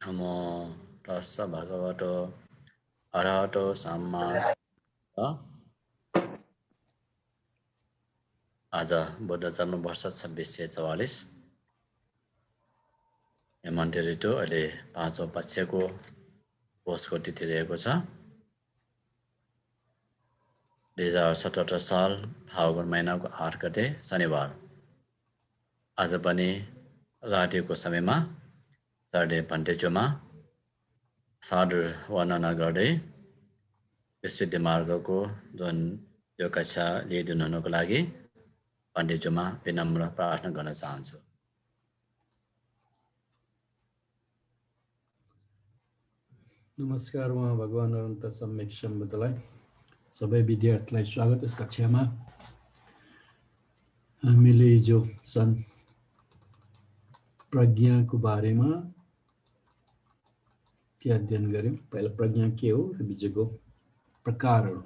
नमो तस्स भगवतो अरहतो सम्मा सम्बुद्ध। आज बुद्ध जन्म वर्ष 2644 हेमन्त ऋतु अहिले 5औं पक्षको पौषको तिथि रहेको छ। 2077 साल फागुन महिनाको 8 गते शनिबार। आज पनि रातिको समयमा साढे पन्टेचोमा साधु वर्णना गर्दै विशुद्ध मार्गको जुन यो कक्षा लिइदिनु हुनुको लागि पण्डितज्यूमा विनम्र प्रार्थना गर्न चाहन्छु। नमस्कार उहाँ भगवान अनन्त सम्यक सम्बुद्धलाई सबै विद्यार्थीलाई स्वागत। यस कक्षामा हामीले जो सन् प्रज्ञाको बारेमा के अध्ययन गर्यौं। पहिला प्रज्ञा के हो र बीचको प्रकारहरू,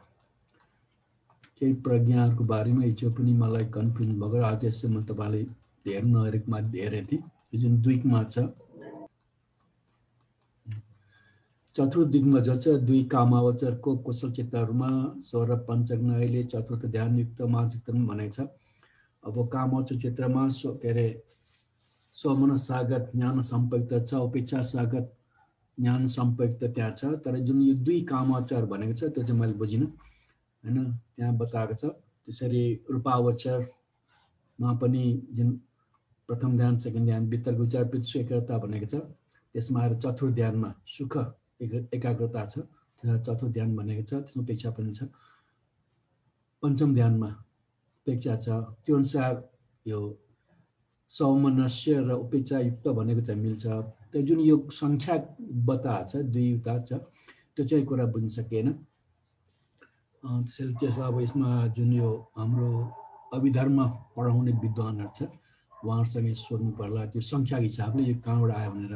केही प्रज्ञाहरूको बारेमा हिजो पनि मलाई कन्फ्युजन भएको, आज यसमा तपाईँले हेर्न नहेरेकोमा हेरेको थिएँ। यो जुन दुईमा छ, चतुर्थ दिगमा जो छ, दुई कामावचरको कुशल चित्तहरूमा स्वर पञ्चग्न अहिले चतुर्थ ध्यानयुक्त मार्गचित्तन भनेको छ। अब कामावचर चित्रमा के अरे स्वमन सागत ज्ञान सम्पयुक्त छ, उपेक्षा सागत ज्ञान सम्पयुक्त त्यहाँ छ। तर जुन यो दुई कामावचर भनेको छ त्यो चाहिँ मैले बुझिनँ हैन, त्यहाँ बताएको छ। त्यसरी रूपावचरमा पनि जुन प्रथम ध्यान सेकेन्ड ध्यान वितर्क विचार वृत्ति एकाग्रता भनेको छ, त्यसमा आएर चतुर्थ ध्यानमा सुख एकाग्रता छ, चतुर्थ ध्यान भनेको छ। त्यसमा उपेक्षा पनि छ। पञ्चम ध्यानमा उपेक्षा छ। त्यो अनुसार यो सौमनस्य र उपेक्षायुक्त भनेको चाहिँ मिल्छ। त्यो जुन यो सङ्ख्या बताएको छ, दुईवटा छ, त्यो चाहिँ कुरा बुझ्न सकिएन। त्यसैले त्यसो अब यसमा जुन यो हाम्रो अभिधर्म पढाउने विद्वानहरू छ उहाँहरूसँग सोध्नु पर्ला त्यो सङ्ख्याको हिसाबले यो कहाँबाट आयो भनेर।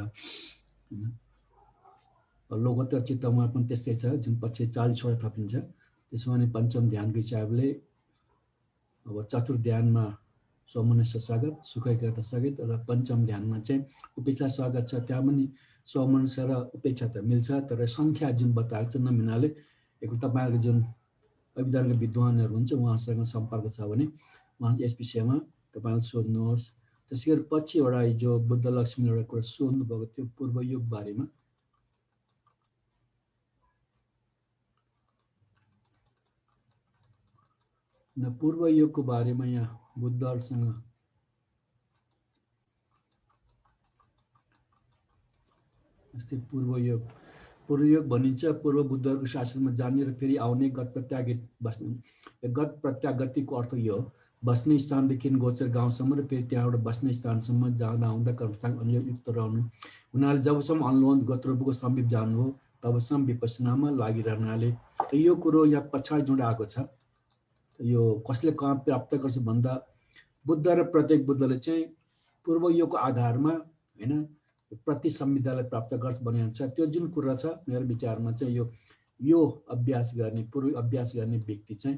लोकोत्तर चित्तमा पनि त्यस्तै छ, जुन पछि 40वटा थपिन्छ। त्यसमा पनि पञ्चम ध्यानको हिसाबले अब चतुर्थ ध्यानमा सौमनस्य स्वागत सुख एकाग्रता स्वागत र पञ्चम ध्यानमा चाहिँ उपेक्षा स्वागत छ। त्यहाँ पनि सौमनस्य र उपेक्षा त मिल्छ, तर सङ्ख्या जुन बताएको छ नमिल्नाले एक तपाईँहरूको जुन अभिधर्म विद्वानहरू हुन्छ उहाँसँग सम्पर्क छ भने उहाँ यस विषयमा तपाईँले सोध्नुहोस्। त्यसै गरी पछि एउटा हिजो बुद्ध लक्ष्मी एउटा कुरा सोध्नुभएको थियो पूर्वयोग बारेमा। पूर्वयोगको बारेमा यहाँ बुद्धहरूसँग जस्तै पूर्वयोग भनिन्छ पूर्व बुद्धहरूको शासनमा जाने र फेरि आउने गत प्रत्यागत बस्ने। गत प्रत्यागतिको अर्थ यो हो बस्ने स्थानदेखि गोचर गाउँसम्म र फेरि त्यहाँबाट बस्ने स्थानसम्म जाँदा आउँदा कर्मस्थान अनुयुक्त रहनु हुनाले जबसम्म अनुलोम गोत्रको समीप जानुभयो तबसम्म विपස්සनामा लागिरहनाले। यो कुरो यहाँ पछाडि जुन आएको छ, यो कसले कहाँ प्राप्त गर्छ भन्दा बुद्ध र प्रत्येक बुद्धले चाहिँ पूर्वयोगको आधारमा हैन प्रति संविधालाई प्राप्त गर्छ भनेको छ। त्यो जुन कुरा छ मेरो विचारमा चाहिँ यो अभ्यास गर्ने पूर्व अभ्यास गर्ने व्यक्ति चाहिँ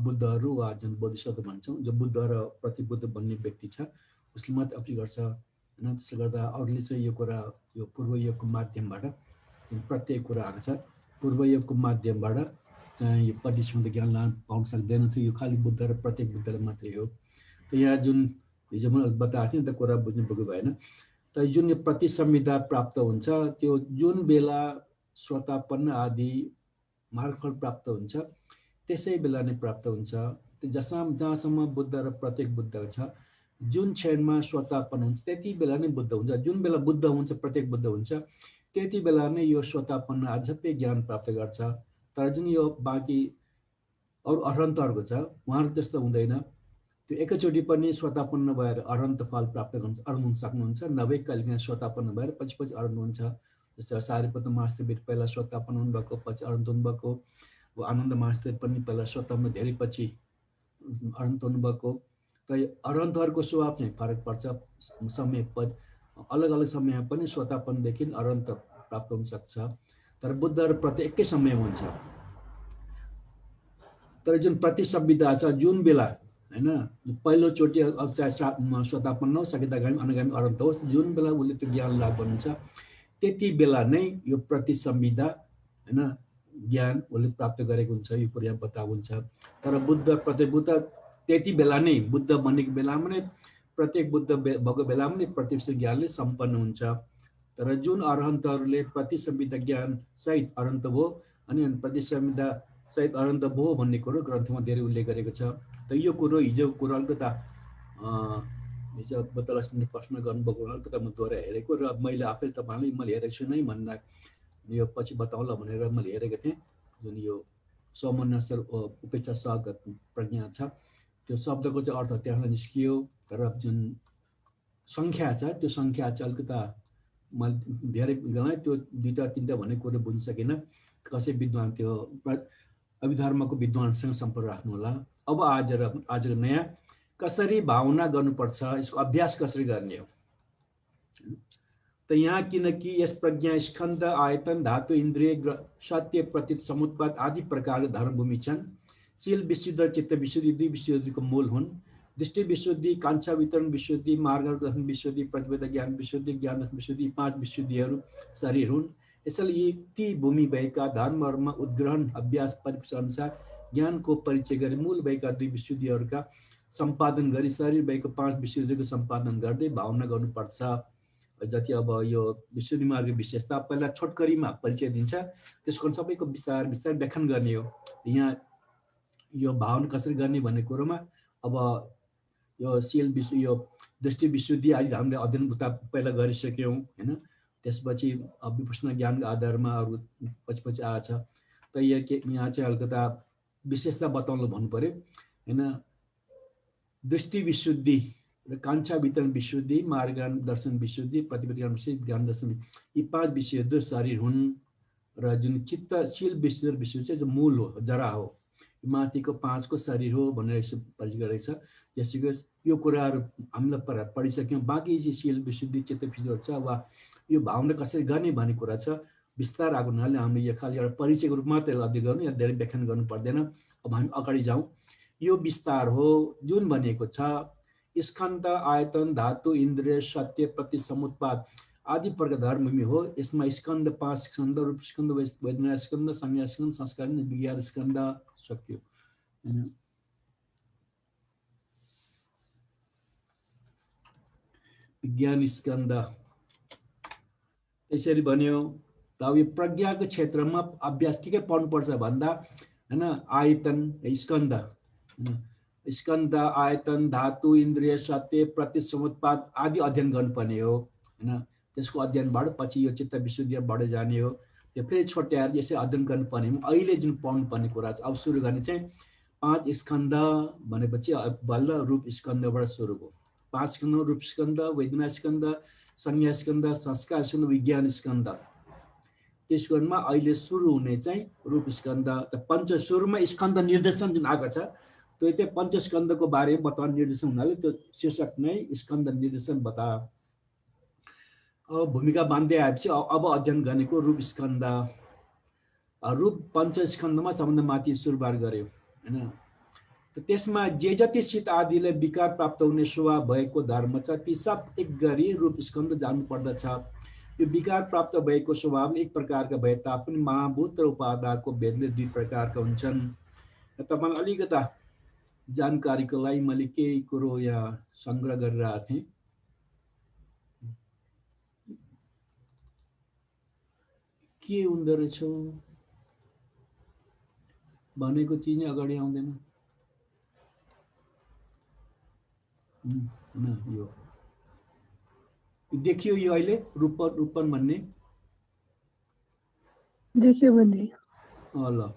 बुद्धहरू वा जुन बोधिसत्व भन्छौँ, जो बुद्ध र प्रतिबुद्ध बन्ने व्यक्ति छ उसले मात्रै अभ्यास गर्छ हैन। त्यसले गर्दा अरूले चाहिँ यो कुरा यो पूर्वयोगको माध्यमबाट प्रत्येक कुरा आएको छ। पूर्वयोगको माध्यमबाट चाहिँ यो परिश्रमको ज्ञान लान पाउन सक्दैन थियो, यो खालि बुद्ध र प्रत्येक बुद्धले मात्रै हो। त यहाँ जुन हिजो मैले बताएको थिएँ नि त कुरा बुझ्नु पुग्यो भएन। त जुन यो प्रतिसंविधा प्राप्त हुन्छ त्यो जुन बेला स्वतापन्न आदि मार्गफल प्राप्त हुन्छ त्यसै बेला नै प्राप्त हुन्छ। जहाँसम्म बुद्ध र प्रत्येक बुद्ध छ, जुन क्षणमा स्वतापन्न हुन्छ त्यति बेला नै बुद्ध हुन्छ। जुन बेला बुद्ध हुन्छ प्रत्येक बुद्ध हुन्छ त्यति बेला नै यो स्वतापन्न आदि सबै ज्ञान प्राप्त गर्छ। तर जुन यो बाँकी अरू अरहन्तहरूको छ उहाँहरू त्यस्तो हुँदैन। त्यो एकैचोटि पनि स्वतापन्न भएर अरहन्त फल प्राप्त गर्नु सक्नुहुन्छ, नभए कहिलेकाहीँ स्वतापन्न भएर पछि अरहन्त हुन्छ। जस्तै सारिपुत्र महास्थिर पहिला स्वतापन्न हुनुभएको पछि अरहन्त हुनुभएको, आनन्द महास्थिर पनि पहिला स्वतापन्न धेरै पछि अरहन्त हुनुभएको। त अरहन्तहरूको स्वभाव चाहिँ फरक पर्छ, समय अलग अलग समयमा पनि स्वतापन्नदेखि अरहन्त प्राप्त हुन सक्छ। तर बुद्ध र प्रति एकै समयमा हुन्छ। तर जुन प्रतिसंविधा छ जुन बेला हैन पहिलोचोटि अब चाहे स्वतापन्न होस् सकिदागामी अनुगामी अरहन्त होस्, जुन बेला उसले त्यो ज्ञान लाभ बन्छ त्यति बेला नै यो प्रतिसंविदा हैन ज्ञान उसले प्राप्त गरेको हुन्छ, यो कुरा बताएको हुन्छ। तर बुद्ध त्यति बेला नै बुद्ध बनेको बेलामा नै प्रत्येक बुद्ध भएको बेलामा नै प्रतिसंविदा ज्ञानले सम्पन्न हुन्छ। तर जुन अरहन्तहरूले प्रतिसंविदा ज्ञान सहित अरहन्त भयो अनि प्रतिसंविदा सहित अरहन्त भयो भन्ने कुरो ग्रन्थमा धेरै उल्लेख गरेको छ। त यो कुरो हिजो कुरो अलिकता हिजो बतालक्ष्मीले प्रश्न गर्नुभएको अलिकता म द्वारा हेरेको र मैले आफै तपाईँलाई मैले हेरेको छु नै भन्दा यो पछि बताउँला भनेर मैले हेरेको थिएँ। जुन यो समन्वय उपेक्षा स्वागत प्रज्ञा छ त्यो शब्दको चाहिँ अर्थ त्यहाँ निस्कियो। तर जुन सङ्ख्या छ त्यो सङ्ख्या चाहिँ अलिकता मैले धेरै गनाएँ, त्यो दुईवटा तिनवटा भन्ने कुरो बुझ्न सकिनँ। कसै विद्वान त्यो अभिधर्मको विद्वानसँग सम्पर्क राख्नु होला। अब आजको नयाँ कसरी भावना गर्नुपर्छ, यसको अभ्यास कसरी गर्ने हो त यहाँ किनकि यस प्रज्ञा स्कन्द आयतन धातु इन्द्रिय सत्य प्रतीत समुत्पाद आदि प्रकारका धर्मभूमि छन्। शील विशुद्ध चित्त विशुद्धि दुई विशुद्धिको मूल हुन्। दृष्टि विशुद्धि, कांक्षा वितरण विशुद्धि, मार्गदर्शन विशुद्धि, प्रतिवेद ज्ञान विशुद्धि, ज्ञान विशुद्धि, पाँच विशुद्धिहरू शरीर हुन्। यसैले यी ती भूमि भएका धर्महरूमा उद्ग्रहण अभ्यास परिवेश अनुसार ज्ञानको परिचय गरी मूल भएका दुई विशुद्धिहरूका सम्पादन गरी शरीर भएको पाँच विशुद्धिको सम्पादन गर्दै भावना गर्नुपर्छ। जति अब यो विशुद्धि मार्ग विशेषता पहिला छोटकरीमा परिचय दिन्छ, त्यसको सबैको विस्तार विस्तार व्याख्यान गर्ने हो। यहाँ यो भावना कसरी गर्ने भन्ने कुरोमा अब यो शील यो दृष्टि विशुद्धि आदि हामीले अध्ययन पहिला गरिसक्यौँ हैन। त्यसपछि विपश्यना ज्ञानको आधारमा अरू पछि आएछ। त यहाँ चाहिँ अलिकता विशेषता बताउनु भन्नु पर्यो हैन। दृष्टि विशुद्धि र कांक्षा वितरण विशुद्धि, मार्ग दर्शन विशुद्धि, प्रतिवेद ज्ञान दर्शन, यी पाँच विशुद्ध शरीर हुन्। र जुन चित्त शील विशुद्ध चाहिँ जो मूल हो, जरा हो, माथिको पाँचको शरीर हो भनेर यसो परिचय गरेको छ। त्यसैको यो कुराहरू हामीलाई पढिसक्यौँ। बाँकी चाहिँ शील विशुद्धि चित्त विशुद्ध छ वा यो भावना कसरी गर्ने भन्ने कुरा छ। विस्तार आएको हुनाले हामीले यो खालि एउटा परिचयको रूपमा त्यसलाई अध्ययन गर्नु, या धेरै व्याख्यान गर्नु पर्दैन। अब हामी अगाडि जाउँ। यो विस्तार हो जुन भनेको छ स्कन्द आयतन धातु इन्द्रिय सत्य प्रति समुत्पाद आदि प्रकार धर्मभूमि हो। यसमा स्कन्द पाँच स्कन्द, रूप स्कन्द, वेदना स्कन्द, संज्ञा स्कन्द, संस्कार विज्ञान स्कन्द सक्यो। विज्ञान स्कन्द यसरी भन्यो। अब यो प्रज्ञाको क्षेत्रमा अभ्यास के पढ्नुपर्छ भन्दा हैन, आयतन स्कन्द स्कन्द आयतन धातु इन्द्रिय सत्य प्रति समुत्पाद आदि अध्ययन गर्नुपर्ने हो हैन। त्यसको अध्ययनबाट पछि यो चित्त विशुद्धि बढ्दै जाने हो। त्यो फेरि छोट्याएर यसै अध्ययन गर्नुपर्ने हो। अहिले जुन पढ्नुपर्ने कुरा छ, अब सुरु गर्ने चाहिँ पाँच स्कन्द भनेपछि बल्ल रूप स्कन्दबाट सुरु भयो। पाँच स्कन्द रूप स्कन्द, वेदना स्कन्द, संज्ञा स्कन्द, संस्कार स्कन्द, विज्ञान स्कन्द। त्यसमा अहिले सुरु हुने चाहिँ रूप स्कन्द। त पञ्च सुरुमा स्कन्द निर्देशन जुन आएको छ त्यो चाहिँ पञ्चस्कन्धको बारेमा बताउने निर्देशन हुनाले त्यो शीर्षक नै स्कन्द निर्देशन बता। अब भूमिका बाँध्दै आएपछि अब अध्ययन गरेको रूप स्कन्द। रूप पञ्चस्कन्धमा सबभन्दा माथि सुरुवात गर्यो हैन। त्यसमा जे जति शीत आदिले विकार प्राप्त हुने स्वभाव भएको धर्म छ ती सब एक गरी रूप स्कन्द जान्नु पर्दछ। यो विकार प्राप्त भएको स्वभाव एक प्रकारका भए तापनि महाभूत र उपादाको भेदले दुई प्रकारका हुन्छन्। तपाईलाई अलिकता जानकारीको लागि मैले केही कुरो यहाँ संग्रह गरिरहेको थिएँ। के हुँदो रहेछ भनेको चिज नै अगाडि आउँदैन। यो देखियो, यो अहिले रूपन भन्ने देखियो भने ल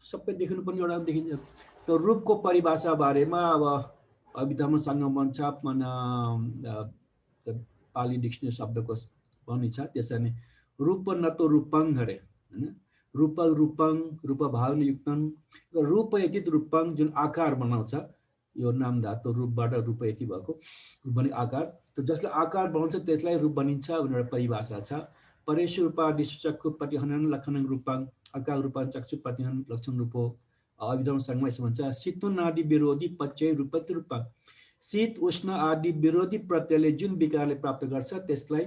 सबै देख्नु पनि एउटा देखिन्छ। त रूपको परिभाषा बारेमा अब अभिधर्म सङ्गम छ पाली डिक्सनरी शब्दको पनि छ। त्यसैले रूप न तो रूपं गरे हैन। रूप रूपं रूप भावना युक्तन रूप यति रूपं जुन आकार बनाउँछ, यो नाम धातु रूपबाट रूप यति भएको रूप भने आकार। त जसले आकार बनाउँछ त्यसलाई रूप बनिन्छ भनेर परिभाषा छ। परेशु रूपादि चक्षु प्रतिहनन लक्षण रूपं आकार रूपं चक्षु प्रतिहनन लक्षण रूपो। अभिधर्म संगमा यसो भन्छ शीतोष्ण आदि विरोधी पच्चय रूपति रूपं। शीत उष्ण आदि विरोधी प्रत्ययले जुन विकारले प्राप्त गर्छ त्यसलाई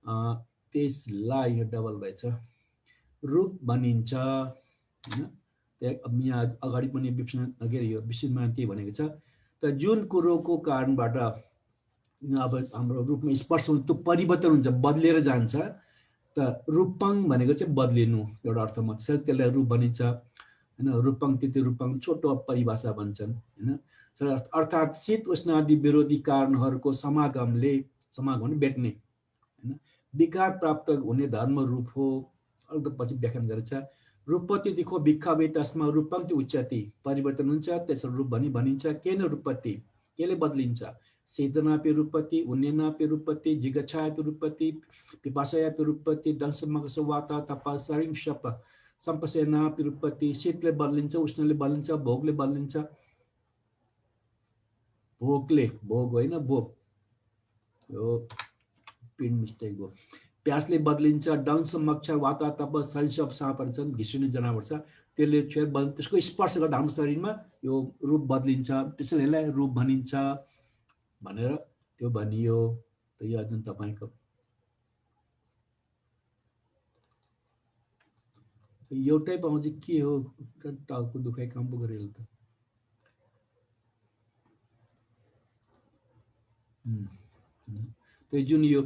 त्यसलाई यो डबल भएछ रूप भनिन्छ हैन। अब यहाँ अगाडि पनि विशुद्धमा त्यही भनेको छ। त जुन कुरोको कारणबाट अब हाम्रो रूपमा स्पर्श हुन्छ त्यो परिवर्तन हुन्छ, बदलेर जान्छ। त रूपङ भनेको चाहिँ बदलिनु एउटा अर्थमा छ, त्यसलाई रूप भनिन्छ हैन। रूपङ तिथि रूपङ छोटो परिभाषा भन्छन् हैन। अर्थात् शीत उष्ण आदि विरोधी कारणहरूको समागमले, समागम भेट्ने हैन, विकार प्राप्त हुने धर्म रूप हो। अल्प पछि व्याख्यान गरेछ। रूपपति दिखो भिक्खवे तस्मा रूपन्ति उच्यते, परिवर्तन हुन्छ त्यसो रूप भनिन्छ। केन रूपपति, केले बदलिन्छ? चेतनापि रूपपति, उन्नयनापि रूपपति, जिगच्छापि रूपपति, पिपासायापि रूपपति, दंशमकस वाता तप शरीर शप सम्पसेनापि रूपपति। शीतले बदलिन्छ, उष्णले बदलिन्छ, भोगले बदलिन्छ। भोगले, भोग होइन भोग, यो पिन मिस्टेक हो। प्यासले बदलिन्छ, डंश मक्ष वाता तप शरीर सब साँपहरू छन्, घिस्रिने जनावर छ, त्यसले त्यसको स्पर्श गर्दा हाम्रो शरीरमा यो रूप बदलिन्छ, त्यसैले यसलाई रूप भनिन्छ भनेर त्यो भनियो। त यो जुन तपाईको एउटै पाउँछ के हो, टाउको दुखाइ काम पो गरेर त। त्यो जुन यो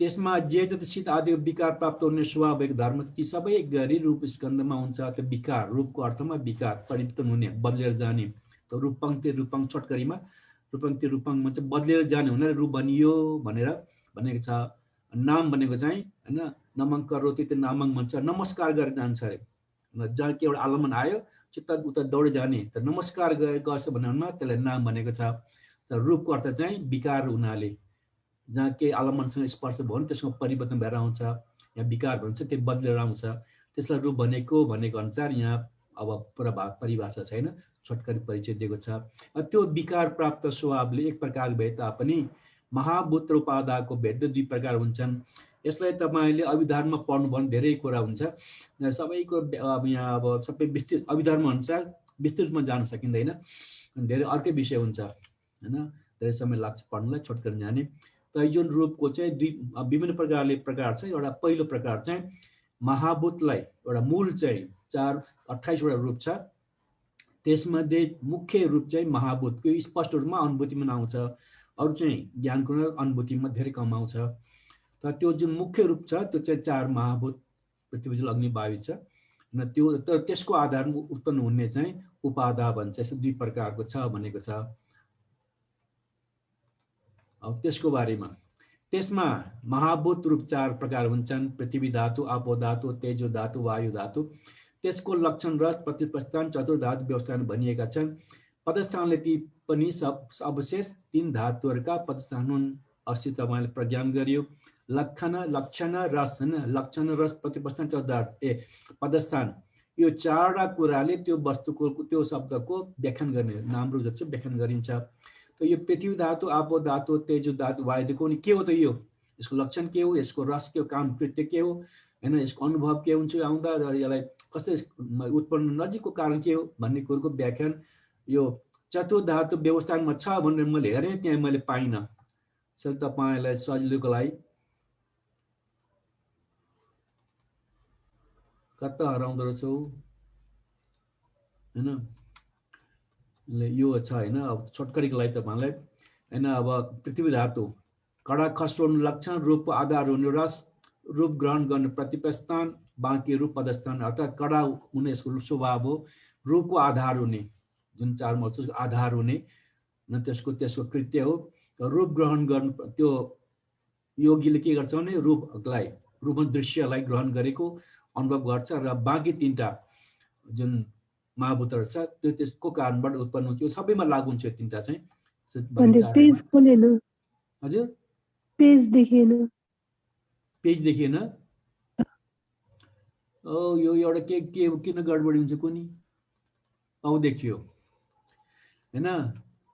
त्यसमा जे जति शीत आदि विकार प्राप्त हुने स्वाभाविक धर्म ती सबै गरी रूप स्कन्धमा हुन्छ। त्यो विकार, रूपको अर्थमा विकार, परिवर्तन हुने, बदलेर जाने। त रूपङ्क्ति रूपङ छोटकरीमा रूपङ्क्ति रूपङमा चाहिँ बदलेर जाने हुनाले रूप भनियो भनेर भनेको छ। नाम भनेको चाहिँ हैन, नमं करोति त्यो नामं भन्छ, नमस्कार गरेर जान्छ अरे। जहाँ के एउटा आलमन आयो चित्त उता दौड जाने, त नमस्कार गर्छ भन्नेमा त्यसलाई नाम भनेको छ। रूपको अर्थ चाहिँ विकार हुनाले, जहाँ के आलमनसँग स्पर्श भयो भने त्यसको परिवर्तन भएर आउँछ, यहाँ विकार भन्छ, त्यो बदलेर आउँछ, त्यसलाई रूप भनेको अनुसार यहाँ अब पुरा परिभाषा छैन, छोटकरी परिचय दिएको छ। त्यो विकार प्राप्त स्वभावले एक प्रकार भए तापनि महाभूत र उपादाको भेद दुई प्रकार हुन्छन्। यसलाई तपाईँले अभिधानमा पढ्नु भने धेरै कुरा हुन्छ, सबैको अब यहाँ अब सबै विस्तृत अभिधर्म अनुसार विस्तृतमा जान सकिँदैन, धेरै अर्कै विषय हुन्छ हैन, धेरै समय लाग्छ पढ्नलाई, छोटकरी जाने। त जुन रूपको चाहिँ दुई विभिन्न प्रकार छ। एउटा पहिलो प्रकार चाहिँ महाभूतलाई एउटा मूल चाहिँ 28 वटा रूप छ, त्यसमध्ये मुख्य रूप चाहिँ महाभूतको स्पष्ट रूपमा अनुभूतिमा आउँछ, अरू चाहिँ ज्ञानको अनुभूतिमा धेरै कम आउँछ। त त्यो जुन मुख्य रूप छ त्यो चाहिँ 4 महाभूत पृथ्वी जल अग्नि वायु छ, न त्यो तर त्यसको आधारमा उत्पन्न हुने चाहिँ उपादा भन्छ। यस्तो दुई प्रकारको छ भनेको छ। अब त्यसको बारेमा, त्यसमा महाभूत रूप 4 प्रकार हुन्छन्, पृथ्वी धातु, आपो धातु, तेजो धातु, वायु धातु। त्यसको लक्षण र प्रतिपस्थान चतुर्धातु व्यवस्थान भनिएका छन्। पदस्थानले ती पनि अवशेष 3 धातुहरूका पदस्थान हुन्। अस्ति तपाईँले प्रज्ञान गरियो। लक्षण रस हैन, लक्षण रस प्रतिपस्थान चतुर्धातु पदस्थान, यो 4वटा कुराले त्यो वस्तुको त्यो शब्दको व्याख्यान गर्ने, नाम रूप जस्तो व्याख्यान गरिन्छ। तो यो पृथ्वी धातु, आपो धातु, तेजो धातु, वायु धातु के हो त यो, यसको लक्षण के हो, यसको रस के हो, काम कृत्य के हो हैन, यसको अनुभव के हुन्छ आउँदा र यसलाई कसरी उत्पन्न नजिकको कारण के हो भन्ने कुरोको व्याख्यान यो चतुर्धातु व्यवस्थानमा छ भनेर मैले हेरेँ, त्यहाँ मैले पाइनँ। त्यसैले तपाईलाई सजिलोको लागि कता हराउँदो रहेछौ हैन, यो छ हैन। अब छोटकरीको लागि तपाईलाई हैन, अब पृथ्वी धातु कडा खस्रो लक्षण, रूपको आधार हुने रस, रूप ग्रहण गर्ने प्रतिपस्थान, बाँकी रूप पदस्थान, अर्थात् कडा हुने यसको स्वभाव हो, रूपको आधार हुने जुन 4 मौजको आधार हुने न त्यसको कृत्य हो। रूप ग्रहण गर्न त्यो योगीले के गर्छ भने रूपलाई, रूप दृश्यलाई ग्रहण गरेको अनुभव गर्छ र बाँकी 3टा जुन महाभूतहरू छ त्यो त्यसको कारणबाट उत्पन्न हुन्छ। सबैमा लागु हुन्छ 3टा चाहिँ। पेज खोलेन हजुर, पेज देखिएन, पेज देखिएन। ओ यो एउटा के किन गडबडी हुन्छ कुनी, औ देखियो हैन।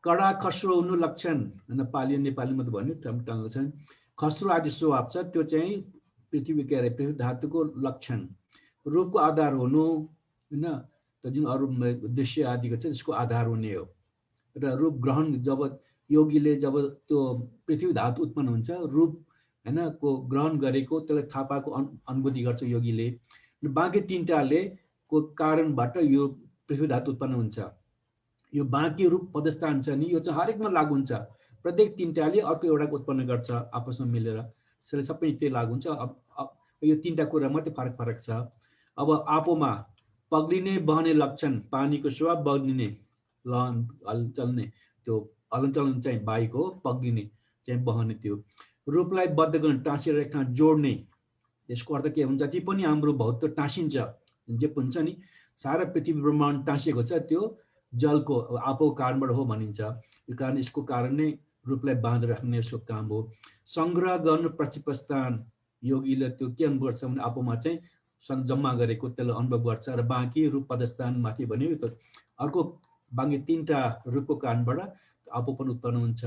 कडा खस्रो हुनु लक्षण हैन, पाली नेपालीमा त भन्यो टंग छ, खस्रो आदि स्वभाव छ त्यो चाहिँ पृथ्वी के अरे पृथ्वी धातुको लक्षण, रूपको आधार हुनु हैन, त जुन अरू दृश्य आदिको छ त्यसको आधार हुने हो। र रूप ग्रहण जब योगीले जब त्यो पृथ्वी धातु उत्पन्न हुन्छ, रूप हैन को ग्रहण गरेको त्यसलाई थाहा पाएको अनुभूति गर्छ योगीले। बाँकी तीनटाले को कारणबाट यो पृथ्वी धातु उत्पन्न हुन्छ। यो बाँकी रूप पदस्थान छ नि यो चाहिँ हरेकमा लागु हुन्छ। प्रत्येक तीनटाले अर्को एउटाको उत्पन्न गर्छ आपसमा मिलेर, त्यसले सबै त्यही लागु हुन्छ। यो तीनटा कुरा मात्रै फरक छ। अब आपोमा पग्लिने बहने लक्षण पानीको स्वभाव बग्लिने हलचल्ने त्यो हलनचलन चाहिँ बाइक हो, पग्लिने चाहिँ बहने त्यो रूपलाई बद्ध गर्न टाँसेर एक ठाउँ जोड्ने। यसको अर्थ के हुन्छ जति पनि हाम्रो भौत टाँसिन्छ जे हुन्छ नि सारा पृथ्वी ब्रह्माण्ड टाँसिएको छ त्यो जलको आपोको कारणबाट हो भनिन्छ। यो कारण यसको कारण नै रूपलाई बाँधेर राख्ने यसको काम हो। संग्रह गर्न प्रतिपस्थान योगीले त्यो के अनुभव गर्छ भने आपोमा चाहिँ जम्मा गरेको त्यसलाई अनुभव गर्छ र बाँकी रूप पदस्थान माथि भन्यो त अर्को बाँकी तीनटा रूपको कारणबाट आपो पनि उत्पन्न हुन्छ।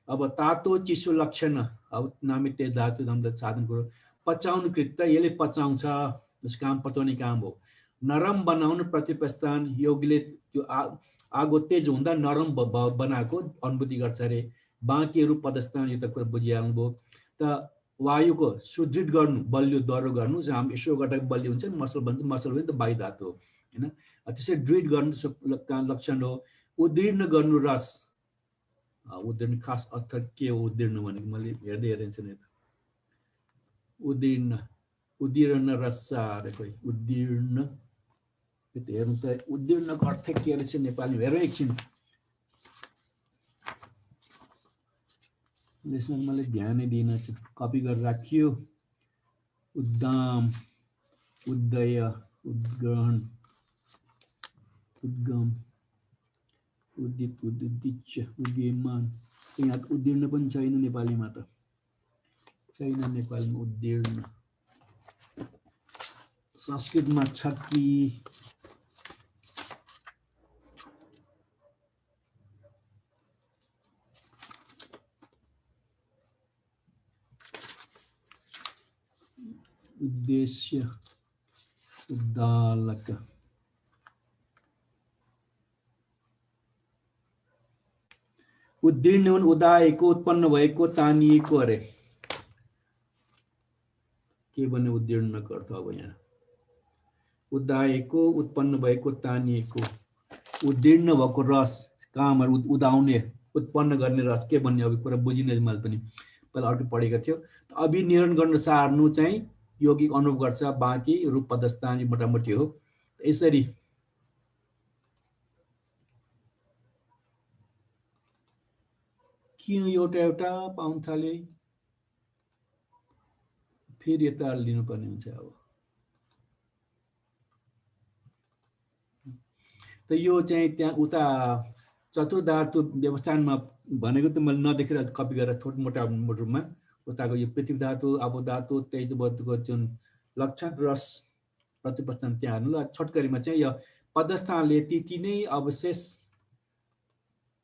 अब तातो चिसो लक्षण अब नामित धातु साधन कुरो पचाउनु कृत्य यसले पचाउँछ, जस काम पचाउने काम हो। नरम बनाउनु प्रतिपस्थान योगीले त्यो आगो तेज हुँदा नरम बनाएको अनुभूति गर्छ अरे। बाँकी रूप पदस्थान यो त कुरा बुझिहाल्नुभयो। त वायुको सुदृढ गर्नु बलियो दह्रो गर्नु चाहिँ हामी यसो गर्दा बलियो हुन्छ नि मसल भन्छ, मसल पनि त वायु धातु हो हैन। त्यसै दृढ गर्नु लक्षण हो। उद्दीर्ण गर्नु रस, उद्दीर्ण खास अर्थ के हो उद्दीर्ण भनेको मैले हेर्दै हेरेको छु नि। उद्दीर्ण रसा अरे कोही उद्दीर्ण हेर्नु त उद्दीर्णको अर्थ के रहेछ नेपाली हेरौँ एकछिन। यसमा मैले ध्यानै दिइनँ, कपी गरेर राखियो। उद्दाम, उदय, उद्ग्रहण, उद्गम, उदित, उदिच्च, उदीयमान। यहाँ उद्दीर्ण पनि छैन नेपालीमा त छैन नेपालीमा उद्दीर्ण। संस्कृतमा छ कि उद्देश्य, उद्दालक, उद्दीर्ण उदाएको उत्पन्न भएको तानिएको अरे के भन्ने उद्दीर्णको अर्थ अब यहाँ उदाएको उत्पन्न भएको तानिएको उद्दीर्ण भएको रस कामहरू उदाउने उत्पन्न गर्ने रस के भन्ने अब कुरा बुझिने मैले पनि पहिला अर्को पढेको थियो। अभिनिरण गर्न सार्नु चाहिँ योगिक अनुभव गर्छ, बाँकी रूप पदस्थान मोटामोटी हो। यसरी किन एउटा एउटा पाउन थाले फेरि यता लिनुपर्ने हुन्छ। अब त यो चाहिँ त्यहाँ उता चतुर्धातु व्यवस्थानमा भनेको त मैले नदेखेर कपी गरेर थोरै मोटा रूपमा उताको यो पृथ्वी धातु अब धातु तेज बद्धको जुन लक्षण रस प्रतिपस्थान त्यहाँ हेर्नु ल। छोटकरीमा चाहिँ यो पदस्थानले ती नै अवशेष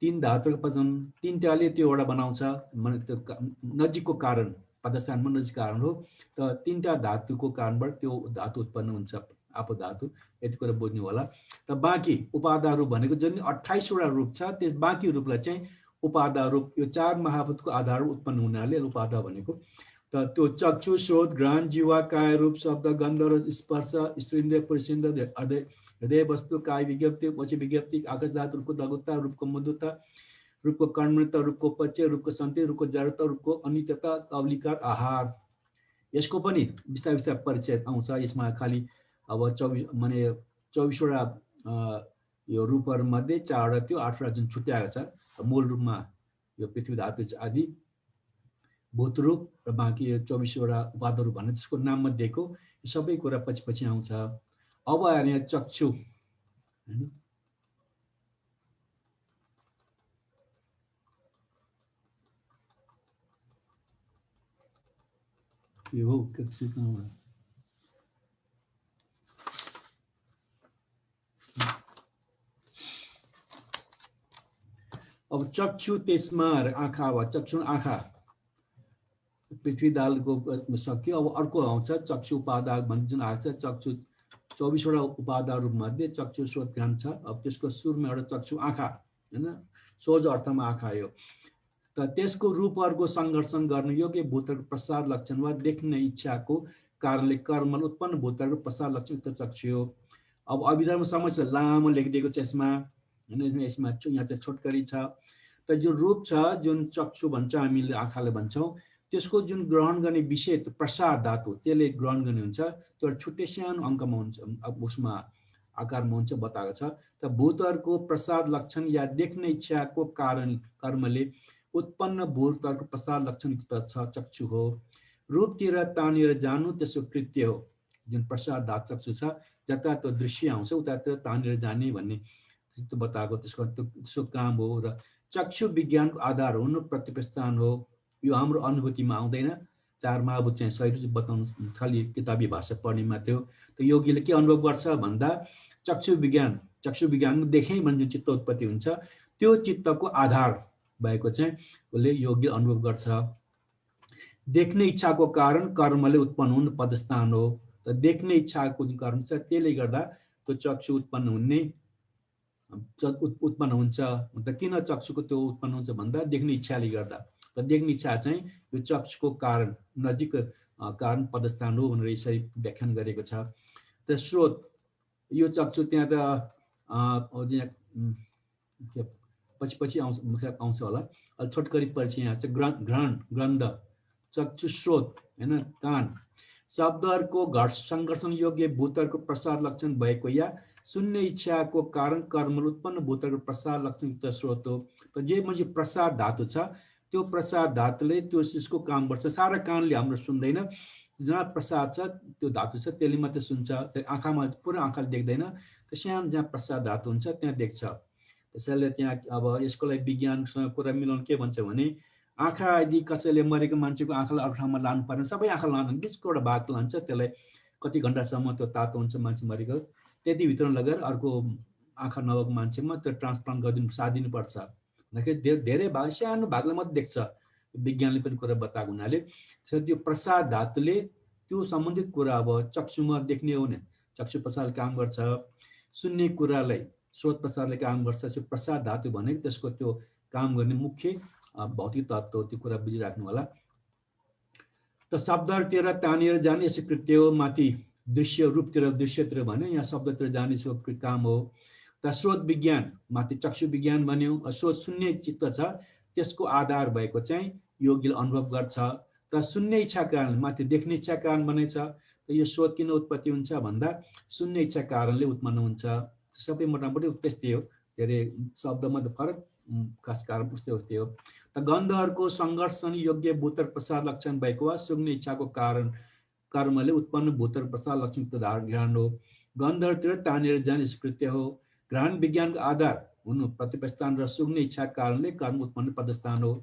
तीन धातुको पदन तीनटाले त्यो एउटा बनाउँछ भने त्यो नजिकको कारण पदस्थानमा नजिक कारण हो। त तीनटा धातुको कारणबाट त्यो धातु उत्पन्न हुन्छ आपों धातु, यति कुरा बुझ्नु होला। त बाँकी उपादान रूप भनेको जुन 28 वटा रूप छ त्यस बाँकी रूपलाई चाहिँ उपादान रूप यो 4 महाभूतको आधार उत्पन्न हुनाले उपादान भनेको। त त्यो चक्षु श्रोत घ्राण जीवा काय रूप शब्द गन्ध र स्पर्श स्त्रीन्द्रिय पुरुषेन्द्रिय हृदय वस्तु काय विज्ञप्ति वची विज्ञप्ति आकाश धातु रूपको लघुता रूपको मधुता रूपको कर्मणता रूपको पच्य रूपको सन्ति रूपको जड़ता रूपको अनित्यता अवलिकार आहार। यसको पनि विस्तार विस्तार परिचय आउँछ। यसमा खाली अब 24 वटा यो रूपहरूमध्ये 4 वटा त्यो 8 वटा जुन छुट्याएको छ मूल रूपमा यो पृथ्वी धातु आदि भूत रूप र बाँकी 24 वटा उपादान रूप भन्ने त्यसको नाममा दिएको सबै कुरा पछि आउँछ। अब आएर यहाँ चक्षु हैन, के हो चक्षु कहाँबाट अब चक्षु त्यसमा आँखा वा चक्षु आँखा पृथ्वी दालको सक्यो। अब अर्को आउँछ चक्षु उपादान भन्ने जुन आएको छ चक्षु 24 वटा उपादान रूपमध्ये चक्षु स्रोत घ्राण छ। अब त्यसको सुरुमा एउटा चक्षु आँखा हैन, सोझ अर्थमा आँखा यो। त त त्यसको रूपहरूको संघर्षण गर्न योग्य भूतहरूको प्रसाद लक्षण वा देख्ने इच्छाको कारणले कर्मले उत्पन्न भूतहरूको प्रसाद लक्षण युक्त चक्षु हो। अब अभिधर्म समस्या लामो लेखिदिएको छ यसमा हैन, यसमा यहाँ चाहिँ छोटकरी छ। त जुन रूप छ, जुन चक्षु भन्छ हामीले आँखाले भन्छौँ, त्यसको जुन ग्रहण गर्ने विषय प्रसाद धातु त्यसले ग्रहण गर्ने हुन्छ, त्यो छुट्टै सानो अङ्कमा हुन्छ, उसमा आकारमा हुन्छ बताएको छ। त भूतहरूको प्रसाद लक्षण या देख्ने इच्छाको कारण कर्मले उत्पन्न भूतहरूको प्रसाद लक्षण युक्त चक्षु हो। रूपतिर तानेर जानु त्यसको कृत्य हो। जुन प्रसाद धातु चक्षु छ, जता त्यो दृश्य आउँछ उतातिर तानेर जाने भन्ने बताएको, त्यसको काम हो। र चक्षु विज्ञानको आधार हुनु प्रतिप्रस्थान हो। यो हाम्रो अनुभूतिमा आउँदैन, चार महाभूत चाहिँ सही बताउनु खालि किताबी भाषा पढ्ने मात्रै हो। त योगीले के अनुभव गर्छ भन्दा चक्षु विज्ञान देखेँ भने जुन चित्त उत्पत्ति हुन्छ, त्यो चित्तको आधार भएको चाहिँ उसले योगी अनुभव गर्छ। देख्ने इच्छाको कारण कर्मले उत्पन्न हुने पदस्थान हो। त देख्ने इच्छाको जुन कारण छ त्यसले गर्दा त्यो चक्षु उत्पन्न हुन्छ। त किन चक्षुको त्यो उत्पन्न हुन्छ भन्दा देख्ने इच्छाले गर्दा। त देख्ने इच्छा चाहिँ यो चक्षुको कारण नजिक कारण पदस्थान हो भनेर यसरी व्याख्यान गरेको छ। त स्रोत यो चक्षु त्यहाँ त पछि आउँछ होला, अलि छोटकरी पछि यहाँ चाहिँ ग्रन्थ चक्षु स्रोत हैन, कान शब्दहरूको संघर्षण योग्य भूतहरूको प्रसाद लक्षण भएको या शून्य इच्छाको कारण कर्म उत्पन्न भूतहरूको प्रसाद लक्षण युक्त स्रोत हो। त जे म्हणजे प्रसाद धातु छ, त्यो प्रसाद धातुले त्यो चिजको काम गर्छ। सारा कानले हाम्रो सुन्दैन, जहाँ प्रसाद छ त्यो धातु छ त्यसले मात्रै सुन्छ। आँखामा पुरा आँखाले देख्दैन, सानो जहाँ प्रसाद धातु हुन्छ त्यहाँ देख्छ। त्यसैले त्यहाँ अब यसको लागि विज्ञानसँग कुरा मिलाउनु के भन्छ भने आँखा यदि कसैले मरेको मान्छेको आँखालाई अर्को ठाउँमा लानु पर्ने, सबै आँखा लानु बिचको एउटा भाग लान्छ, त्यसलाई कति घन्टासम्म त्यो तातो हुन्छ मान्छे मरेको, त्यति भित्र लगेर अर्को आँखा नभएको मान्छेमा त्यो ट्रान्सप्लान्ट गरिदिनु साधिनुपर्छ। धेरै भाग सानो भागलाई मात्रै देख्छ, विज्ञानले पनि कुरा बताएको हुनाले त्यो प्रसाद धातुले त्यो सम्बन्धित कुरा अब चक्षुमा देख्ने हो भने चक्षु प्रसाद काम गर्छ। सुन्ने कुरालाई स्रोत प्रसादले काम गर्छ। त्यो प्रसाद धातु भनेको त्यसको त्यो काम गर्ने मुख्य भौतिक तत्त्व, त्यो कुरा बुझिराख्नु होला। त शब्दतिर तानेर जाने यसो कृत्य हो। माथि दृश्य रूपतिर दृश्यतिर भन्यो, यहाँ शब्दतिर जाने यसो काम हो। त स्रोत विज्ञान माथि चक्षु विज्ञान भन्यो, स्रोत शून्य चित्त छ त्यसको आधार भएको चाहिँ योगीले अनुभव गर्छ। त शून्य इच्छा कारण माथि देख्ने इच्छा कारण बनेछ। त यो स्रोत किन उत्पत्ति हुन्छ भन्दा शून्य इच्छा कारणले उत्पन्न हुन्छ। सबै मोटामोटी त्यस्तै हो, धेरै शब्दमा त फरक खास कारण उस्तै हो। त गन्धहरूको संघर्षण योग्य भूतर प्रसाद लक्षण भएको वा सुग्ने इच्छाको कारण कर्मले उत्पन्न भूतर प्रसाद लक्षण घ्राण हो। गन्धहरूतिर तानेर जाने कृत्य हो। घ्राण विज्ञानको आधार हुनु प्रतिप्रस्थान र सुग्ने इच्छा कारणले कर्म उत्पन्न पदस्थान हो।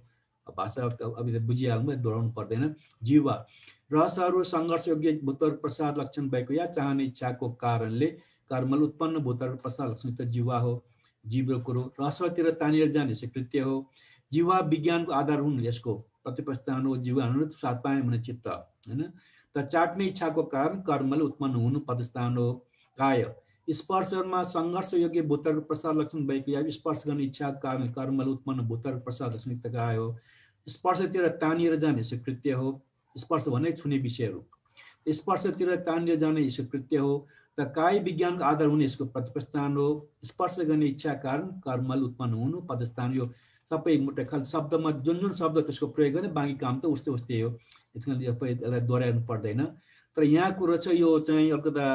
भाषा अब बुझिहाल्नु, दोहोऱ्याउनु पर्दैन। जीवा रसहरू संघर्ष योग्य भूतर प्रसाद लक्षण भएको या चाहने इच्छाको कारणले कर्मले उत्पन्न भूतर प्रसाद लक्षण युक्त जीवा हो। जीवको कुरो रसतिर तानेर जाने कृत्य हो। जीवा विज्ञानको आधार हुनु यसको प्रतिप्रस्थान हो। जीवा स्वाद पाए भने चित्त हैन। त चाट्ने इच्छाको कारण कर्मले उत्पन्न हुनु पदस्थान हो। काय स्पर्शमा संघर्ष योग्य भूतरको प्रसाद लक्षण भएको या स्पर्श गर्ने इच्छाको कारण कर्मले उत्पन्न भूतरको प्रसाद लक्षण युक्त काय हो। स्पर्शतिर तानिएर जाने कृत्य हो। स्पर्श भने छुने विषयहरू, स्पर्शतिर तानिएर जाने कृत्य हो। त काय विज्ञानको आधार हुने यसको प्रतिप्रस्थान हो। स्पर्श गर्ने इच्छा कारण कर्मले उत्पन्न हुनु पदस्थान। यो सबै मुट्टा खालि शब्दमा जुन शब्द त्यसको प्रयोग गर्ने, बाँकी काम त उस्तै हो, यसलाई दोहोऱ्याउनु पर्दैन। तर यहाँ कुरो छ यो चाहिँ अलिकता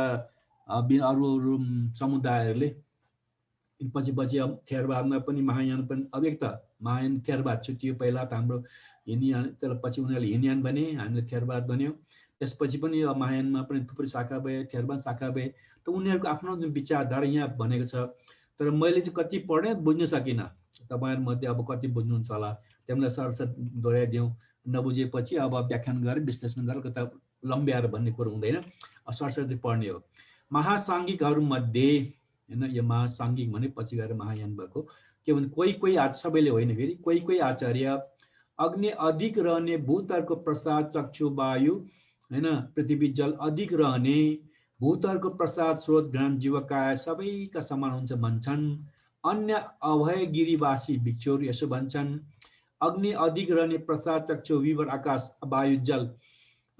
अरू समुदायहरूले पछि अब थेरवादमा पनि महायान पनि अब एक त महायान थेरवाद छुट्टियो। पहिला त हाम्रो हिनयान, त्यसलाई पछि उनीहरूले हिनयान भने, हामीले थेरवाद भन्यो। त्यसपछि पनि महायानमा पनि थुप्रै शाखा भए, थेरवाद शाखा भए। त उनीहरूको आफ्नो जुन विचारधारा यहाँ भनेको छ। तर मैले चाहिँ कति पढेँ बुझ्न सकिनँ, तपाईँहरूमध्ये अब कति बुझ्नुहुन्छ होला, त्यसलाई सरसर दोहोऱ्याइदिउँ। नबुझेपछि अब व्याख्यान गरेर विश्लेषण गरेर कता लम्ब्याएर भन्ने कुरो हुँदैन, सरसर पढ्ने हो। महासाङ्गिकहरूमध्ये होइन, यो महासाङ्गिक भने पछि गएर महायान भएको के भने कोही सबैले होइन, फेरि कोही आचार्य अग्नि अधिक रहने भूतहरूको प्रसाद चक्षु वायु होइन पृथ्वी जल अधिक रहने भूतहरूको प्रसाद स्रोत घ्राण जीवकाय सबैका समान हुन्छ भन्छन्। अन्य अभय गिरिवासी भिक्षुहरू यसो भन्छन्। अग्नि अधिक रहने प्रसाद चक्षु विवर आकाश वायु जल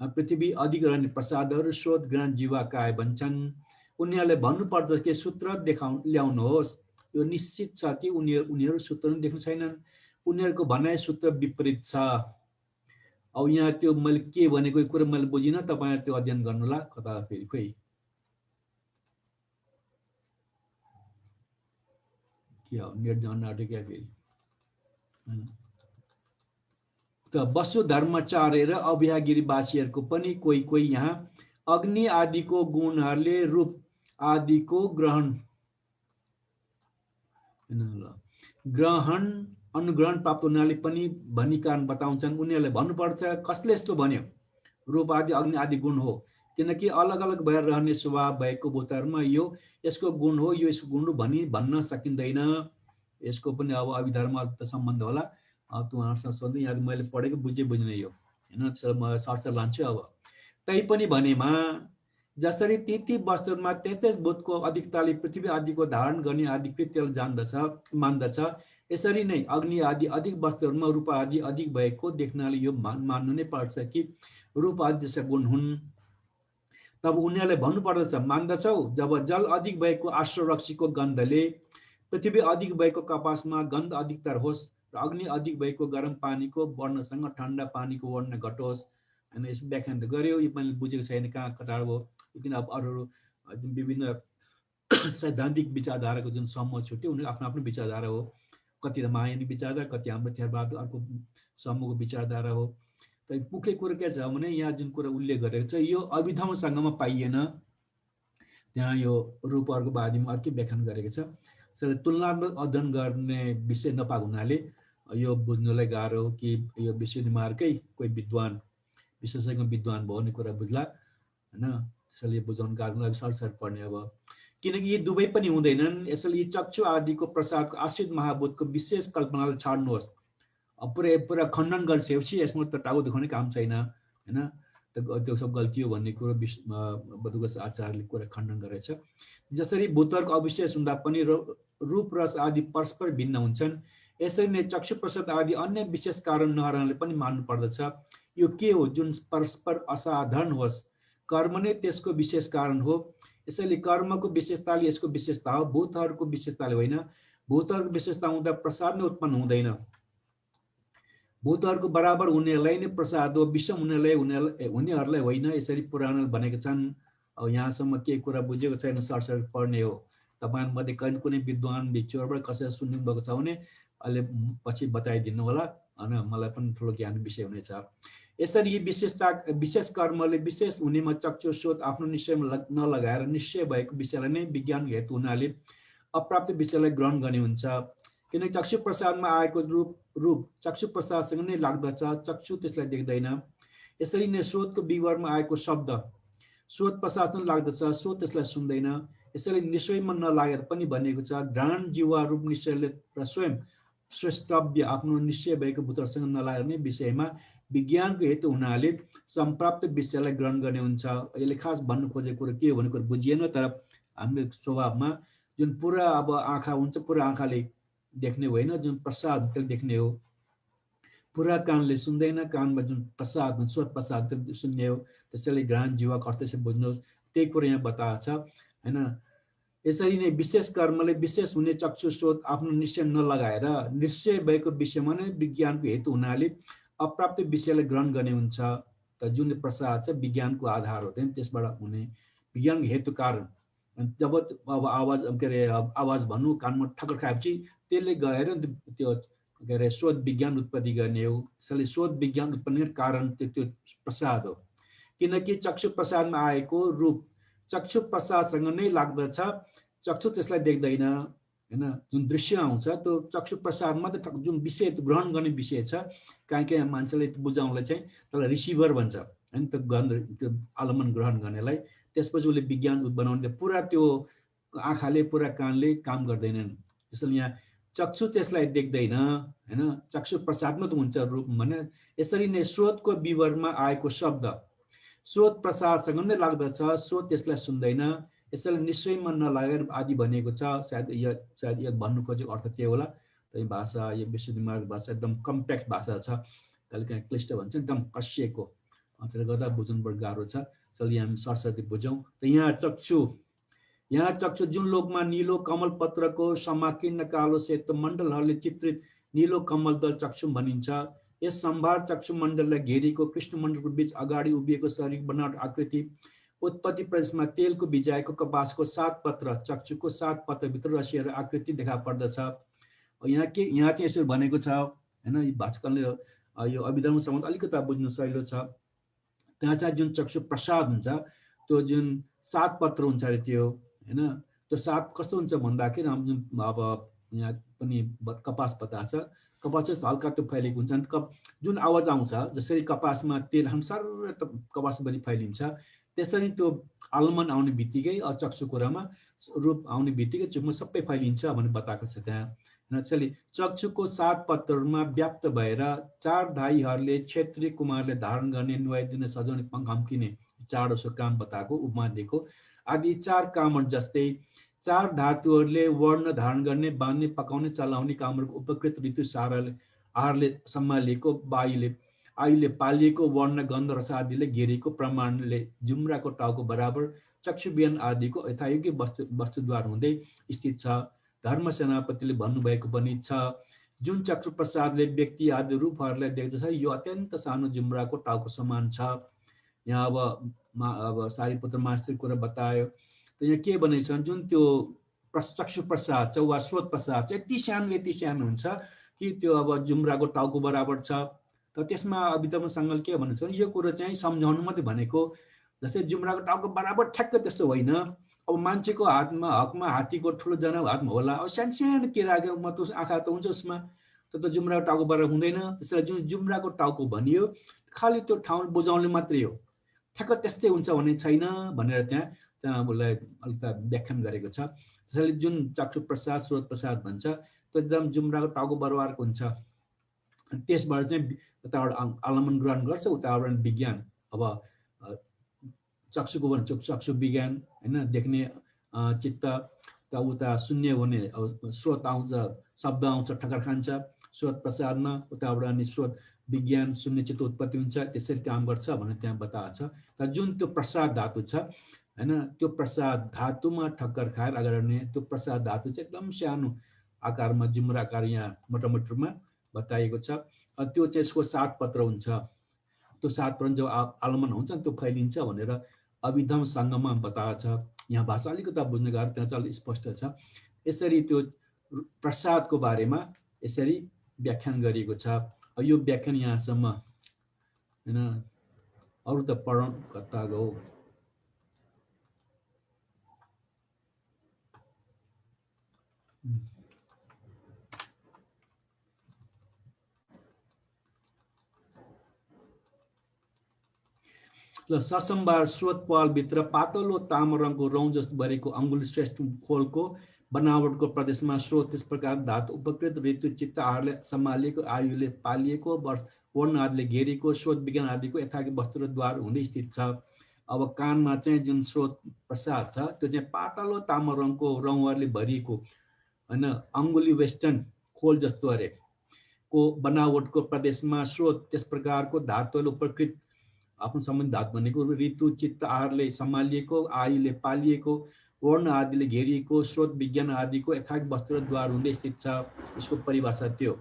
पृथ्वी अधिक रहने प्रसादहरू स्रोत ग्रहण जीवाकाय भन्छन्। उनीहरूले भन्नुपर्दछ के सूत्र ल्याउनुहोस्। यो निश्चित छ कि उनीहरू सूत्र देख्न छैनन्। उनीहरूको भनाइ सूत्र विपरीत छ। अब यहाँ त्यो मैले के भनेको कुरा मैले बुझिनँ, तपाईहरु त्यो अध्ययन गर्नुला कता फेरि खोइ के हो नेट जान आँट्यो क्या फेरि। त वसु धर्मचार्य र अभ्यागिरीवासीहरूको पनि कोही कोही यहाँ अग्नि आदिको गुणहरूले रूप आदिको अनुग्रहण प्राप्त हुनाले पनि भनी कारण बताउँछन्। उनीहरूले भन्नुपर्छ कसले यस्तो भन्यो रूप आदि अग्नि आदि गुण हो, किनकि अलग अलग भएर रहने स्वभाव भएको भूतहरूमा यो यसको गुण हो यो यसको गुण हो भन्न सकिँदैन। यसको पनि अब अभिधर्म सम्बन्ध होला। उहाँसँग सोध्दै यहाँ मैले पढेको बुझ्दैन यो हैन, म सरसर लान्छु। अब तै पनि भनेमा जसरी ती वस्तुमा त्यस्तै बोधको अधिकताले पृथ्वी आदिको धारण गर्ने आदि कृत्यलाई मान्दछ, यसरी नै अग्नि आदि अधिक वस्तुहरूमा रूप आदि अधिक भएको देख्नाले यो मान्नु नै पर्छ कि रूप आदि जस्ता गुण हुन्। तब उनीहरूले भन्नुपर्दछ मान्दछौ जब जल अधिक भएको आश्रय रक्सीको गन्धले पृथ्वी अधिक भएको कपासमा गन्ध अधिकतर होस् र अग्नि अधिक भएको गरम पानीको वर्णसँग ठन्डा पानीको वर्ण घटोस्। हैन, यसको व्याख्यान त गर्यो, यो मैले बुझेको छैन कहाँ कता हो। किन अब अरू जुन विभिन्न सैद्धान्तिक विचारधाराको जुन समूह छुट्यो उनीहरू आफ्नो आफ्नो विचारधारा हो। कति त महायानी विचारधारा, कति हाम्रो थेरवाद अर्को समूहको विचारधारा हो। त मुख्य कुरो के छ भने यहाँ जुन कुरा उल्लेख गरेको छ यो अभिधर्मसँगमा पाइएन। त्यहाँ यो रूपहरूको बारेमा अर्कै व्याख्यान गरेको छ। तुलनात्मक अध्ययन गर्ने विषय नपाएको हुनाले यो बुझ्नलाई गाह्रो हो कि यो विश्वनिमार्कै कोही विद्वान विशेषज्ञ विद्वान भयो भन्ने कुरा बुझ्ला हैन। त्यसैले बुझाउन गाह्रो सरसर पर्ने अब, किनकि यी दुवै पनि हुँदैनन्। यसैले यी चक्षु आदिको प्रसादको आश्रित महाभूतको विशेष कल्पनालाई छाड्नुहोस्। अब पुरा खण्डन गरिसकेपछि यसमा त टाउको दुखाउने काम छैन हैन, त्यो सब गल्ती हो भन्ने कुरो बदुगस आचार्यले कुरा खण्डन गरेछ। जसरी भूतहरूको अविशेष हुँदा पनि रूप रस आदि परस्पर भिन्न हुन्छन्, यसरी नै चक्षु प्रसाद आदि अन्य विशेष कारण नहरनाले पनि मान्नु पर्दछ। यो के हो जुन परस्पर असाधारण होस्, कर्म नै त्यसको विशेष कारण हो। यसैले कर्मको विशेषताले यसको विशेषता हो, भूतहरूको विशेषताले होइन। भूतहरूको विशेषता हुँदा प्रसाद नै उत्पन्न हुँदैन। भूतहरूको बराबर हुनेहरूलाई नै प्रसाद हो, विषम हुनेहरूलाई होइन। यसरी पुराणले भनेका छन्। अब यहाँसम्म के कुरा बुझेको छैन सरसर पढ्ने हो। तपाईहरुमध्ये कुनै विद्वान भिक्षुहरूबाट कसैले सुन्नु भएको छ भने अहिले पछि बताइदिनु होला, हैन, मलाई पनि ठुलो ज्ञान विषय हुनेछ। यसरी विशेष कर्मले विशेष हुनेमा चक्षु स्रोत आफ्नो निश्चयमा नलगाएर निश्चय भएको विषयलाई नै विज्ञान हेतु हुनाले अप्राप्त विषयलाई ग्रहण गर्ने हुन्छ। किनकि चक्षु प्रसादमा आएको रूप चक्षु प्रसादसँग नै लाग्दछ, चक्षु त्यसलाई देख्दैन। यसरी नै स्रोतको विवरमा आएको शब्द स्रोत प्रसादसँग लाग्दछ, स्रोत त्यसलाई सुन्दैन। यसैले निश्चयमा नलागेर पनि भनिएको छ घ्राण जीवा रूप निश्चयले स्वयं श्रेष्ठव्य आफ्नो निश्चय भएको भूतसँग नलाग्ने विषयमा विज्ञानको हेतु हुनाले सम्प्राप्त विषयलाई ग्रहण गर्ने हुन्छ। यसले खास भन्नु खोजेको कुरो के हो भन्ने कुरो बुझिएन, तर हाम्रो स्वभावमा जुन पुरा अब आँखा हुन्छ पुरा आँखाले देख्ने होइन, जुन प्रसाद त्यसले देख्ने हो। पुरा कानले सुन्दैन, कानमा जुन प्रसाद स्रोत प्रसाद सुन्ने हो। त्यसैले घ्राण जीवाको अर्थ चाहिँ बुझ्नुहोस्, त्यही कुरो यहाँ बताएको छ हैन। यसरी नै विशेष कर्मले विशेष हुने चक्षु स्रोत आफ्नो निश्चय नलगाएर निश्चय भएको विषयमा नै विज्ञानको हेतु हुनाले अप्राप्त विषयलाई ग्रहण गर्ने हुन्छ। त जुन प्रसाद छ विज्ञानको आधार हो, त्यसबाट हुने विज्ञानको हेतु कारण। जब अब आवाज के अरे आवाज भन्नु कानमा ठक्कर खाएपछि त्यसले गएर त्यो के अरे स्रोत विज्ञान उत्पत्ति गर्ने हो। त्यसैले स्रोत विज्ञान उत्पत्ति कारण त्यो प्रसाद हो। किनकि चक्षु प्रसादमा आएको रूप चक्षु प्रसादसँग नै लाग्दछ, चक्षु त्यसलाई देख्दैन हैन। जुन दृश्य आउँछ त्यो चक्षु प्रसादमा त जुन विषय ग्रहण गर्ने विषय छ, कहाँ मान्छेले बुझाउनलाई चाहिँ त्यसलाई रिसिभर भन्छ हैन, त्यो गन्ध त्यो आलम्बन ग्रहण गर्नेलाई। त्यसपछि उसले विज्ञान बनाउने पुरा त्यो आँखाले पुरा कानले काम गर्दैनन्। त्यसैले यहाँ चक्षु त्यसलाई देख्दैन हैन, चक्षु प्रसादमा त हुन्छ रूप भने। यसरी नै स्रोतको विवरमा आएको शब्द स्रोत प्रसादसँग नै लाग्दछ, स्रोत त्यसलाई सुन्दैन। यसैले निश्चयमा नलागेर आदि भनिएको छ। सायद यो भन्नु खोजेको अर्थ त्यही होला। त्यही भाषा यो विश्वदिमाग भाषा एकदम कम्प्याक्ट भाषा छ, कहिलेकाहीँ क्लिष्ट भन्छ, एकदम कसिएको, त्यसले गर्दा बुझ्नु बडो गाह्रो छ। चलिए हामी सरस्वती बुझौँ। त यहाँ चक्षु जुन लोकमा नीलो कमल पत्रको समाकीर्ण कालो सेतो मण्डलहरूले चित्रित नीलो कमल दल चक्षु भनिन्छ। यस सम्भार चक्षु मण्डललाई घेरेको कृष्ण मण्डलको बीच अगाडि उभिएको शरीर बनावट आकृति उत्पत्ति प्रदेशमा तेलको भिजाएको कपासको 7 पत्र चक्षुको 7 पत्रभित्र रसिएर आकृति देखा पर्दछ। यहाँ चाहिँ यसो भनेको छ हैन, भास्करले यो अभिधर्म सम्बन्ध अलिकता बुझ्नु सजिलो छ। त्यहाँ चाहिँ जुन चक्षु प्रसाद हुन्छ त्यो जुन 7 पत्र हुन्छ अरे त्यो हैन, त्यो 7 कस्तो हुन्छ भन्दाखेरि अब यहाँ पनि कपास पता छ, कपास चाहिँ हल्का त्यो फैलिएको हुन्छ। जुन आवाज आउँछ जसरी कपासमा तेल अनुसार कपासभरि फैलिन्छ, त्यसरी त्यो आलमन आउने बित्तिकै चक्षु कुरामा रूप आउने बित्तिकै चुकमा सबै फैलिन्छ भनेर बताएको छ त्यहाँ। चक्षुको 7 पत्रहरूमा व्याप्त भएर 4 धाईहरूले क्षेत्रीय कुमारले धारण गर्ने नुहाइदिने सजाउने पङ्खम्किने 4 काम बताएको उपमा दिएको आदि 4 कामहरू जस्तै 4 धातुहरूले वर्ण धारण गर्ने बाँध्ने पकाउने चलाउने कामहरूको उपकृत ऋतु आहारले सम्हालिएको आयुले पालिएको वर्ण गन्ध रस आदिले घेरेको प्रमाणले जुम्राको टाउको बराबर चक्षु बिहान आदिको यथायोग्य वस्तुद्वार हुँदै स्थित छ। धर्म सेनापतिले भन्नुभएको पनि छ, जुन चक्षु प्रसादले व्यक्ति आदि रूपहरूलाई देख्दछ यो अत्यन्त सानो जुम्राको टाउको समान छ। यहाँ अब सारीपुत्र मास्टर कुरा बतायो। त यहाँ के भनेको छ, जुन त्यो चक्षु प्रसाद छ वा स्रोत प्रसाद छ यति सानो हुन्छ कि त्यो अब जुम्राको टाउको बराबर छ। त त्यसमा अभिधर्म सङ्घले के भनेको छ, यो कुरो चाहिँ सम्झाउनु मात्रै भनेको, जस्तै जुम्राको टाउको बराबर ठ्याक्क त्यस्तो होइन। अब मान्छेको हकमा हात्तीको ठुलो जनावर हातमा होला, अब सानो केराको मात्र आँखा त हुन्छ उसमा, त जुम्राको टाउको बराबर हुँदैन। त्यसलाई जुन जुम्राको टाउको भनियो खालि त्यो ठाउँ बुझाउने मात्रै हो, ठ्याक्क त्यस्तै हुन्छ भन्ने छैन भनेर त्यहाँ उसलाई अलिकता व्याख्यान गरेको छ। त्यसैले जुन चक्षु प्रसाद स्रोत प्रसाद भन्छ त्यो एकदम जुम्राको टाउको बराबरको हुन्छ। त्यसबाट चाहिँ उताबाट आलमन ग्रहण गर्छ, उताबाट विज्ञान, अब चक्षुको भने चक्षु विज्ञान हैन, देख्ने चित्त, त उता सुन्ने भने स्रोत आउँछ, शब्द आउँछ ठक्कर खान्छ स्रोत प्रसादमा, उताबाट अनि स्रोत विज्ञान सुन्ने चित्त उत्पत्ति हुन्छ, त्यसरी काम गर्छ भनेर त्यहाँ बताएको छ। तर जुन त्यो प्रसाद धातु छ हैन, त्यो प्रसाद धातुमा ठक्कर खाएर अगाडि त्यो प्रसाद धातु चाहिँ एकदम सानो आकारमा जुम्रा आकार यहाँ मोटामोटी रूपमा बताइएको छ। त्यो चाहिँ यसको 7 पत्र हुन्छ, त्यो 7 पत्र जब आलमन हुन्छ त्यो फैलिन्छ भनेर अभिधर्म सङ्घमा बताएको छ। यहाँ भाषा अलिकता बुझ्ने गाह्रो, त्यहाँ चाहिँ अलिक स्पष्ट छ। यसरी त्यो प्रसादको बारेमा यसरी व्याख्यान गरिएको छ। यो व्याख्यान यहाँसम्म हैन, अरू त पढौँ कता गयो। ससम्बार स्रोत पालभित्र पातलो तामा रङको रौँ जस्तो भरेको अङ्गुली श्रेष्ठ खोलको बनावटको प्रदेशमा स्रोत त्यस प्रकार धातु उपकृत ऋतु चित्त आहारले सम्हालिएको आयुले पालिएको वर्ण आदिले घेरेको स्रोत विज्ञान आदिको यथार्थ वस्तु र द्वार हुँदै स्थित छ। अब कानमा चाहिँ जुन स्रोत प्रसाद छ त्यो चाहिँ पातलो तामा रङको रौँहरूले भरिएको हैन, अङ्गुली वेस्टर्न खोल जस्तो अरे को बनावटको प्रदेशमा स्रोत त्यस प्रकारको धातुले उपकृत आफ्नो सम्बन्धित धातु भनेको ऋतु चित्त आहारले सम्हालिएको आयुले पालिएको वर्ण आदिले घेरिएको स्रोत विज्ञान आदिको यथार्थ वस्तु र द्वार हुँदै स्थित छ। यसको परिभाषा त्यो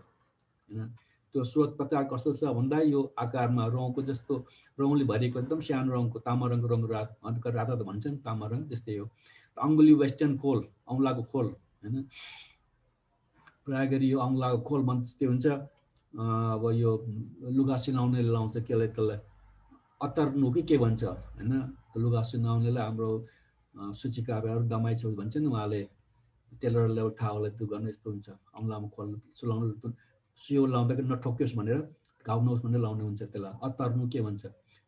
त्यो स्रोत प्रकार कस्तो छ भन्दा यो आकारमा रौँको जस्तो रौँले भरिएको एकदम सानो रङको तामा रङको रङ रातो त भन्छन् तामा रङ त्यस्तै हो। अङ्गुली वेस्टर्न खोल औँलाको खोल हैन, प्राय गरी यो औँलाको खोल त्यस्तै हुन्छ। अब यो लुगा सिलाउनेले लाउँछ त्यसलाई अतर्नु कि के भन्छ हैन, लुगा सिलाउनेलाई हाम्रो सूचिकारहरू दमाई छ भन्छन्, उहाँले टेलरले थाहा होला त्यो गर्नु यस्तो हुन्छ। औँलामा खोल सुलाउनु सियो लाउँदाखेरि नठोकियोस् भनेर घाउ नहोस् भनेर लाउने हुन्छ, त्यसलाई अतर्नु के भन्छ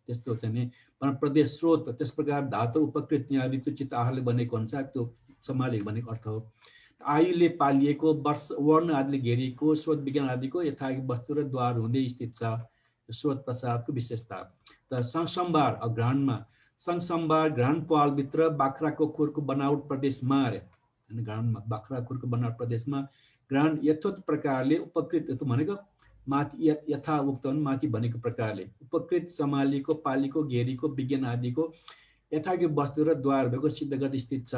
त्यस्तो चाहिँ नि प्रदेश स्रोत त्यस प्रकार धातु उपकृत यहाँ ऋतु चित्त आहारले बनेको अनुसार त्यो सम्हालेको भनेको अर्थ हो। आयुले पालिएको वर्ण आदिले घेरिएको स्रोत विज्ञान आदिको यथार्थ वस्तु र द्वार हुँदै स्थित छ। स्रोत प्रसादको विशेषता त संसम्बार घ्राणमा संसम्बार घ्राण पालभित्र बाख्राको खुरको बनावट प्रदेशमा घ्राणमा बाख्रा खुरको बनावट प्रदेशमा ग्रहण यथोक्त प्रकारले उपकृत भनेको माथि यथाउक्त माथि भनेको प्रकारले उपकृत सम्हालिएको पालिको घेरीको विज्ञान आदिको यथार्थ वस्तु र द्वार भएको सिद्ध गर्न स्थित छ।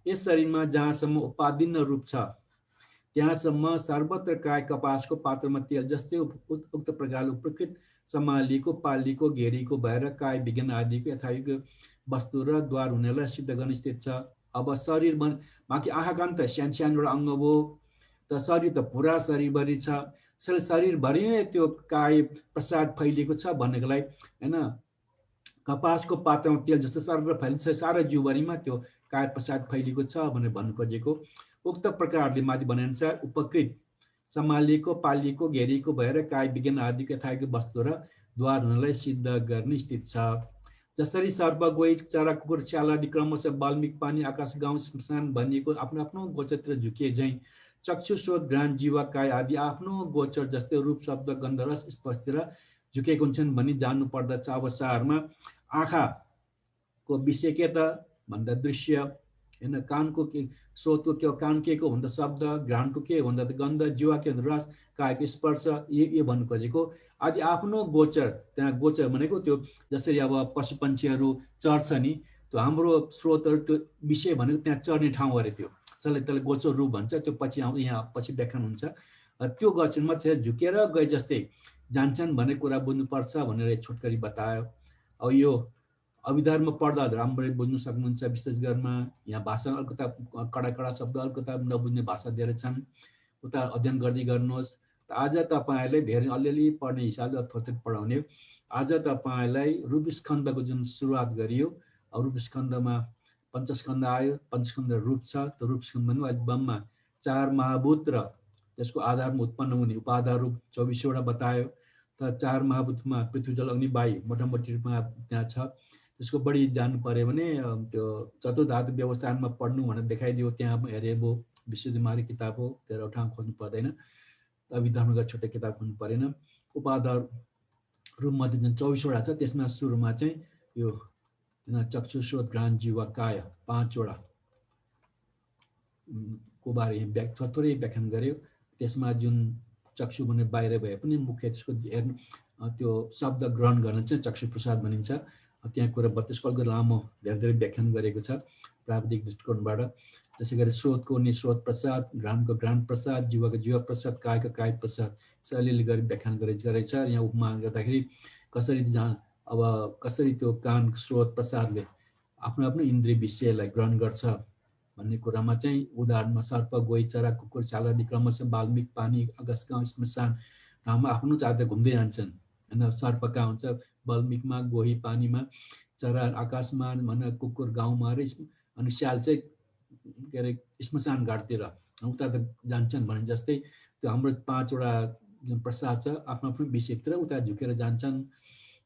यस शरीरमा जहाँसम्म उपादिन्न रूप छ त्यहाँसम्म सर्वत्र काय कपासको पात्रमा तेल जस्तै उक्त प्रकारले उपकृत सम्हालिएको पालिको घेरीको भएर काय विज्ञान आदिको यथार्थ वस्तु र द्वार हुनेलाई सिद्ध गर्न स्थित छ। अब शरीर बाँकी आँखा कान त सानो सानो अङ्ग हो त शरीर त पुरा शरीरभरि छ। शरीरभरि नै त्यो काय प्रसाद फैलिएको छ भन्नेकोलाई हैन कपासको पात्रमा तेल जस्तो सर्व फैलिन्छ सारा जिउभरिमा त्यो काय प्रसाद फैलिएको छ भनेर भन्नु खोजेको। उक्त प्रकारले माथि भनेअनुसार उपकृत सम्हालिएको पालिएको घेरिएको भएर काय विज्ञान आदिको यथार्थ वस्तु र द्वार हुनलाई सिद्ध गर्ने स्थित छ। जसरी सर्प गोही चरा कुकुर स्याल आदि क्रमशः वाल्मिक पानी आकाश गाउँ श्मशान भनिएको आफ्नो आफ्नो गोचरतिर झुकिए झैँ चक्षु स्रोत घ्राण जीवा काय आदि आफ्नो गोचर जस्तै रूप शब्द गन्ध रस स्पर्शतिर झुकेको हुन्छन् भनी जान्नु पर्दछ। अब सारमा आँखाको विषय के त भन्दा दृश्य हैन, कानको के स्रोतको के कान के को भन्दा शब्द, घ्राणको के भन्दा गन्ध, जीवा के भन्दा रस, कायको स्पर्श यो भन्नु खोजेको। आदि आफ्नो गोचर त्यहाँ गोचर भनेको त्यो जसरी अब पशु पन्छीहरू चर्छ नि त्यो हाम्रो स्रोतहरू त्यो विषय भनेको त्यहाँ चर्ने ठाउँ अरे त्यो त्यसलाई गोचर रूप भन्छ। त्यो पछि यहाँ पछि व्याख्यान हुन्छ। त्यो गोचरमा चाहिँ झुकेर गए जस्तै जान्छन् भन्ने कुरा बुझ्नुपर्छ भनेर छोटकरी बतायो। अब यो अभिधारमा पढ्दा राम्ररी बुझ्नु सक्नुहुन्छ। विशेष गरेर यहाँ भाषा अलिकता कडा शब्द अलिकता नबुझ्ने भाषा धेरै छन्, उता अध्ययन गर्दै गर्नुहोस्। आज तपाईँहरूले धेरै अलिअलि पढ्ने हिसाबले थोरै पढाउने। आज तपाईँलाई रूपस्कन्धको जुन सुरुवात गरियो, रूपस्कन्धमा पञ्चस्कन्ध आयो, पञ्चस्कन्ध रूप छ। त्यो रूपस्कन्ध पनि अहिले बममा 4 महाभूत र त्यसको आधारमा उत्पन्न हुने उपादान रूप 24वटा बतायो। त 4 महाभूतमा पृथ्वी जल अग्नि वायु मोटामोटी रूपमा त्यहाँ छ। त्यसको बढी जान्नु पर्यो भने त्यो चतुर्धातु व्यवस्थानमा पढ्नु भनेर देखाइदियो, त्यहाँ हेरे भयो। विश्वकुमारी किताब हो, त्यो ठाउँ खोज्नु पर्दैन। अभिधर्मका छुट्टै किताब खोज्नु परेन। उपादान रूपमध्ये जुन 24वटा छ त्यसमा सुरुमा चाहिँ यो चक्षु स्रोत घ्राण जीवा काय 5वटा को बारे थोरै व्याख्यान गर्यो। त्यसमा जुन चक्षु भने बाहिर भए पनि मुख्य त्यसको त्यो शब्द ग्रहण गर्न चाहिँ चक्षु प्रसाद भनिन्छ। त्यहाँ कुरा 32 कलको लामो धेरै व्याख्यान गरेको छ प्राविधिक दृष्टिकोणबाट। त्यसै गरी स्रोतको नि स्रोत प्रसाद, घ्राणको घ्राण प्रसाद, जीवको जीव प्रसाद, कायको काय प्रसाद अलिअलि गरी व्याख्यान गरेछ। यहाँ उपमा गर्दाखेरि कसरी अब कसरी त्यो कान स्रोत प्रसादले आफ्नो आफ्नो इन्द्रिय विषयलाई ग्रहण गर्छ भन्ने कुरामा चाहिँ उदाहरणमा सर्प गोही चरा कुकुर छाला आदि क्रमशः वाल्मिक पानी आकाश गाउँ श्मशान ठाउँमा आफ्नो चाहता घुम्दै जान्छन् हैन। सर्प कहाँ हुन्छ? वाल्मिकमा, गोही पानीमा, चरा आकाशमा, भने कुकुर गाउँमा र अनि स्याल चाहिँ के अरे श्मशान घाटतिर उता त जान्छन् भने जस्तै त्यो हाम्रो 5वटा जुन प्रसाद छ आफ्नो आफ्नो विषयतिर उता झुकेर जान्छन्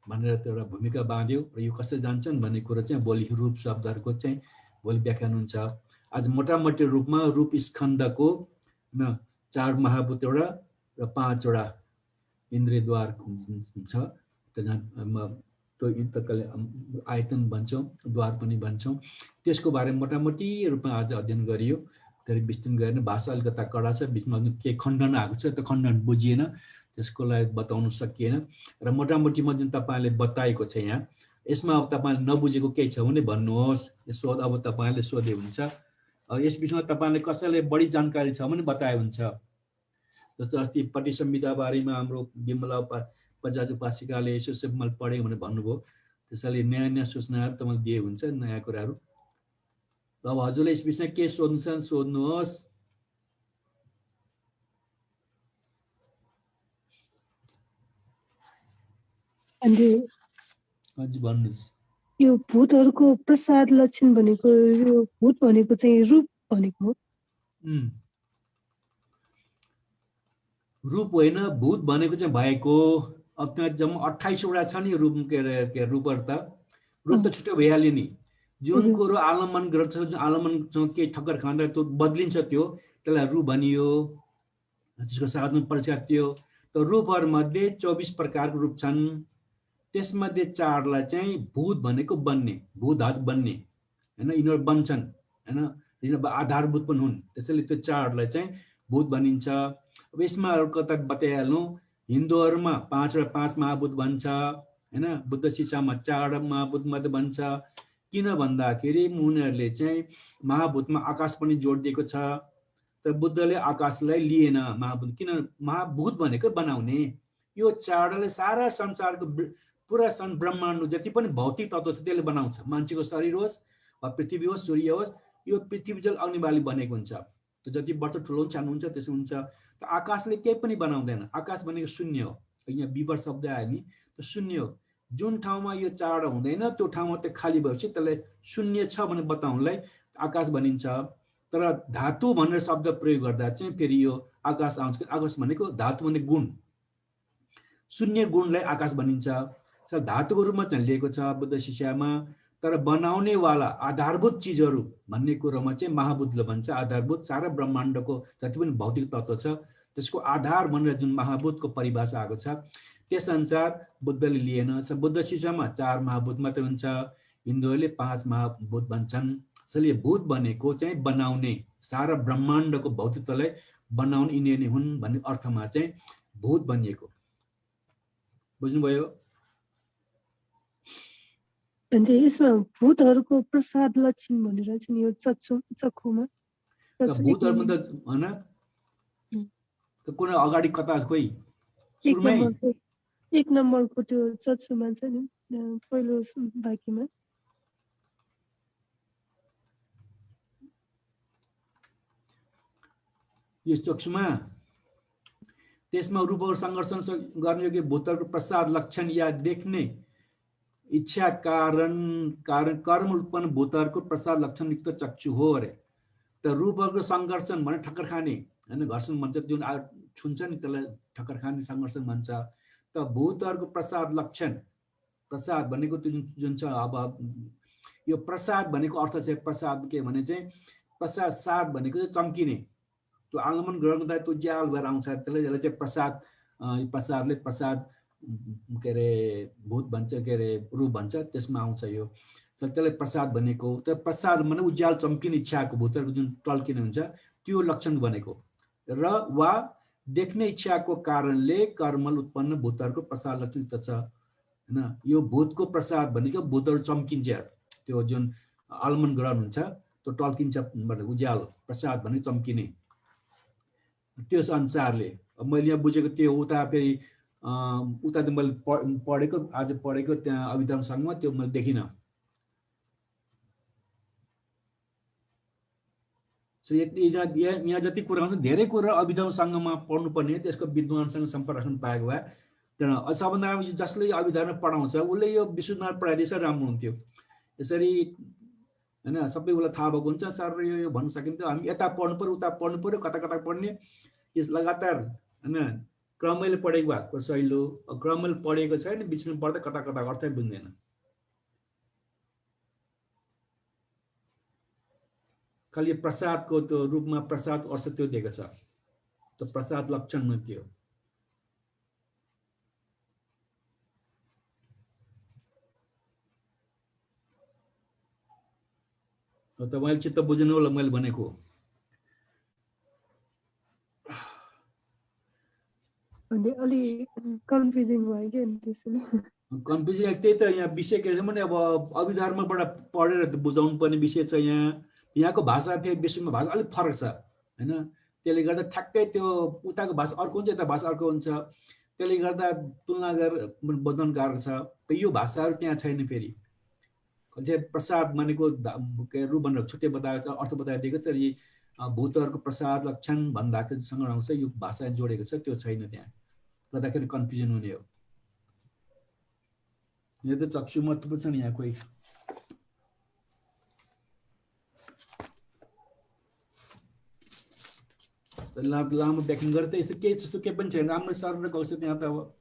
भनेर त्यो एउटा भूमिका बाँध्यो। र यो कसरी जान्छन् भन्ने कुरो चाहिँ भोलि रूप शब्दहरूको चाहिँ भोलि व्याख्यान हुन्छ। आज मोटामोटी रूपमा रूप स्कन्धको 4 महाभूत एउटा र 5वटा इन्द्रियद्वार छ। त्यो आयतन भन्छौँ, द्वार पनि भन्छौँ। त्यसको बारेमा मोटामोटी रूपमा आज अध्ययन गरियो। धेरै विस्तृत गरेन, भाषा अलिकता कडा छ, बिचमा के खण्डन आएको छ त्यो खण्डन बुझिएन, त्यसको लागि बताउन सकिएन। र मोटामोटीमा जुन तपाईँले बताएको छ यहाँ यसमा अब तपाईँले नबुझेको केही छ भने भन्नुहोस्। अब तपाईँले सोधे हुन्छ। यस विषयमा तपाईँले कसैले बढी जानकारी छ भने बताए हुन्छ। जस्तो अस्ति पट्टी संहिता बारेमा हाम्रो विमला बजाज उपासिकाले यसो मैले पढेँ भनेर भन्नुभयो। त्यसैले नयाँ नयाँ सूचनाहरू तपाईँले दिए हुन्छ, नयाँ कुराहरू। अब हजुरले यस विषयमा के सोध्नु छ सोध्नुहोस्। हजुर भन्नुहोस्। यो भूतहरूको प्रसाद लक्षण भनेको यो भूत भनेको चाहिँ रूप भनेको रूप होइन, भूत भनेको चाहिँ भएको। अब त्यहाँ जम्मा 28वटा छ नि रूप के रूपहरू त रूप त छुट्टै भइहाल्यो नि। जुन कुरो आलम्बन गर्छ, जुन आलम्बनसँग केही ठक्कर खाँदा त्यो बदलिन्छ, त्यसलाई रूप भनियो। त्यसको साधन परिचय त्यो। त रूपहरूमध्ये 24 प्रकारको रूप छन्। त्यसमध्ये 4लाई चाहिँ भूत भनेको बन्ने, भूत धातु बन्ने हैन, यिनीहरू बन्छन् हैन, यिनीहरू आधारभूत पनि हुन्। त्यसैले त्यो 4लाई चाहिँ भूत भनिन्छ। अब यसमा कता बताइहाल्नु, हिन्दूहरूमा 5 र 5 महाभूत भन्छ हैन, बुद्ध शिक्षामा 4 महाभूत मात्र भन्छ। किन भन्दाखेरि उनीहरूले चाहिँ महाभूतमा आकाश पनि जोडिदिएको छ, तर बुद्धले आकाशलाई लिएन महाभूत। किन? महाभूत भनेको बनाउने, यो चाडले सारा संसारको पुरा ब्रह्माण्ड जति पनि भौतिक तत्त्व छ त्यसले बनाउँछ। मान्छेको शरीर होस् वा पृथ्वी होस्, सूर्य होस्, यो पृथ्वी जल अग्निबाली बनेको हुन्छ। त्यो जति वर्ष ठुलो हुन्छ सानो हुन्छ त्यसो हुन्छ। त आकाशले केही पनि बनाउँदैन। आकाश भनेको शून्य हो। यहाँ विवर शब्द आयो नि, त्यो शून्य हो। जुन ठाउँमा यो चाड हुँदैन त्यो ठाउँमा त्यो खाली भएपछि त्यसलाई शून्य छ भनेर बताउनलाई आकाश भनिन्छ। तर धातु भनेर शब्द प्रयोग गर्दा चाहिँ फेरि यो आकाश आउँछ। आकाश भनेको धातु भने गुण, शून्य गुणलाई आकाश भनिन्छ। धातुको रूपमा चाहिँ लिएको छ बुद्ध शिक्षामा। तर बनाउनेवाला आधारभूत चिजहरू भन्ने कुरोमा चाहिँ महाभूतले भन्छ। आधारभूत सारा ब्रह्माण्डको जति पनि भौतिक तत्त्व छ त्यसको आधार भनेर जुन महाभूतको परिभाषा आएको छ त्यसअनुसार बुद्धले लिएन। बुद्ध शिक्षामा 4 महाभूत मात्रै हुन्छ, हिन्दूहरूले 5 महाभूत भन्छन्। यसैले भूत भनेको चाहिँ बनाउने, सारा ब्रह्माण्डको भौतिकतालाई बनाउने यिनीहरू हुन् भन्ने अर्थमा चाहिँ भूत भनिएको। बुझ्नुभयो? अनि यसमा भूतहरूको प्रसाद लक्षण भनेर चाहिँ यो चक्षुमा भूतहरूमा त हैन, कुनै अगाडि कता खोइ सुरुमै 1 नम्बरको त्यो चक्षुमा छ नि पहिलो वाक्यमा। यस चक्षुमा त्यसमा रूपहरू संघर्षण गर्ने योग्य भूतहरूको प्रसाद लक्षण या देख्ने इच्छा कारण कर्म उत्पन्न भूतहरूको प्रसाद लक्षण युक्त चक्षु हो अरे। त रूपहरूको संघर्षण भने ठक्कर खाने हैन, घर्षण भन्छ, जुन छुन्छ नि त्यसलाई ठक्कर खाने संघर्षण भन्छ। त भूतहरूको प्रसाद लक्षण, प्रसाद भनेको त्यो जुन छ, अब यो प्रसाद भनेको अर्थ चाहिँ प्रसाद के भने चाहिँ प्रसाद साद भनेको चाहिँ चम्किने, त्यो आगमन ग्रहण गर्दा त्यो ज्याल भएर आउँछ त्यसलाई चाहिँ प्रसाद। प्रसादले प्रसाद के अरे भूत भन्छ, के अरे रूप भन्छ, त्यसमा आउँछ यो। त्यसलाई प्रसाद भनेको। त्यो प्रसाद भने उज्याल चम्किने इच्छाको भूतहरूको जुन टल्किने हुन्छ त्यो लक्षण भनेको। र वा देख्ने इच्छाको कारणले कर्मल उत्पन्न भूतहरूको प्रसाद लक्षण छ हैन। यो भूतको प्रसाद भनेको भूतहरू चम्किन्छ, त्यो जुन आगमन ग्रहण हुन्छ त्यो टल्किन्छ भनेको उज्याल, प्रसाद भने चम्किने। त्यस अनुसारले मैले यहाँ बुझेको त्यो उता फेरि उता त मैले पढेको, आज पढेको त्यहाँ अभिधान सङ्घमा त्यो मैले देखिनँ। यहाँ जति कुरा हुन्छ धेरै कुरा अभिधान सङ्घमा पढ्नुपर्ने, त्यसको विद्वानसँग सम्पर्क राख्नु पाएको भए। त्यहाँ सबभन्दा जसले अभिधान पढाउँछ उसले यो विशुद्धनारायण पढाइदिएछ राम्रो हुन्थ्यो। यसरी हैन सबै उसलाई थाहा भएको हुन्छ, सर यो भन्न सकिन्थ्यो। हामी यता पढ्नु पर्यो उता पढ्नु पर्यो, कता कता पढ्ने, यस लगातार हैन क्रमैले पढेको भएको सहिलो, क्रमैले पढेको छैन बिचमा पढ्दा कता कता अर्थै बुझ्दैन। खालि प्रसादको त्यो रूपमा प्रसाद अर्थ त्यो दिएको छ, त्यो प्रसाद लक्षण न त्यो। तपाईँले चित्त बुझ्नु होला मैले भनेको। अलि कन्फ्युजिङ भयो कि त्यसैले। कन्फ्युजिङ त्यही त यहाँ विषय के छ भने अब अभिधर्मबाट पढेर बुझाउनु पर्ने विषय छ। यहाँको भाषा फेरि विश्वमा भाषा अलिक फरक छ हैन, त्यसले गर्दा ठ्याक्कै त्यो उताको भाषा अर्को हुन्छ, यता भाषा अर्को हुन्छ, त्यसले गर्दा तुलना गरेर बदन गाह्रो छ। यो भाषाहरू त्यहाँ छैन। फेरि प्रसाद भनेको रूप भनेर छुट्टै बताएको छ, अर्थ बताइदिएको छ। यी भूतहरूको प्रसाद लक्षण भन्दाखेरिसँग आउँछ, यो भाषा जोडेको छ, त्यो छैन त्यहाँ, गर्दाखेरि कन्फ्युजन हुने हो। यो त चक्षु महत्त्व छ नि यहाँ कोही लामो व्याख्यान गरेर त यस्तो केही जस्तो केही पनि छैन, राम्रो सरर गएको छ त्यहाँ त। अब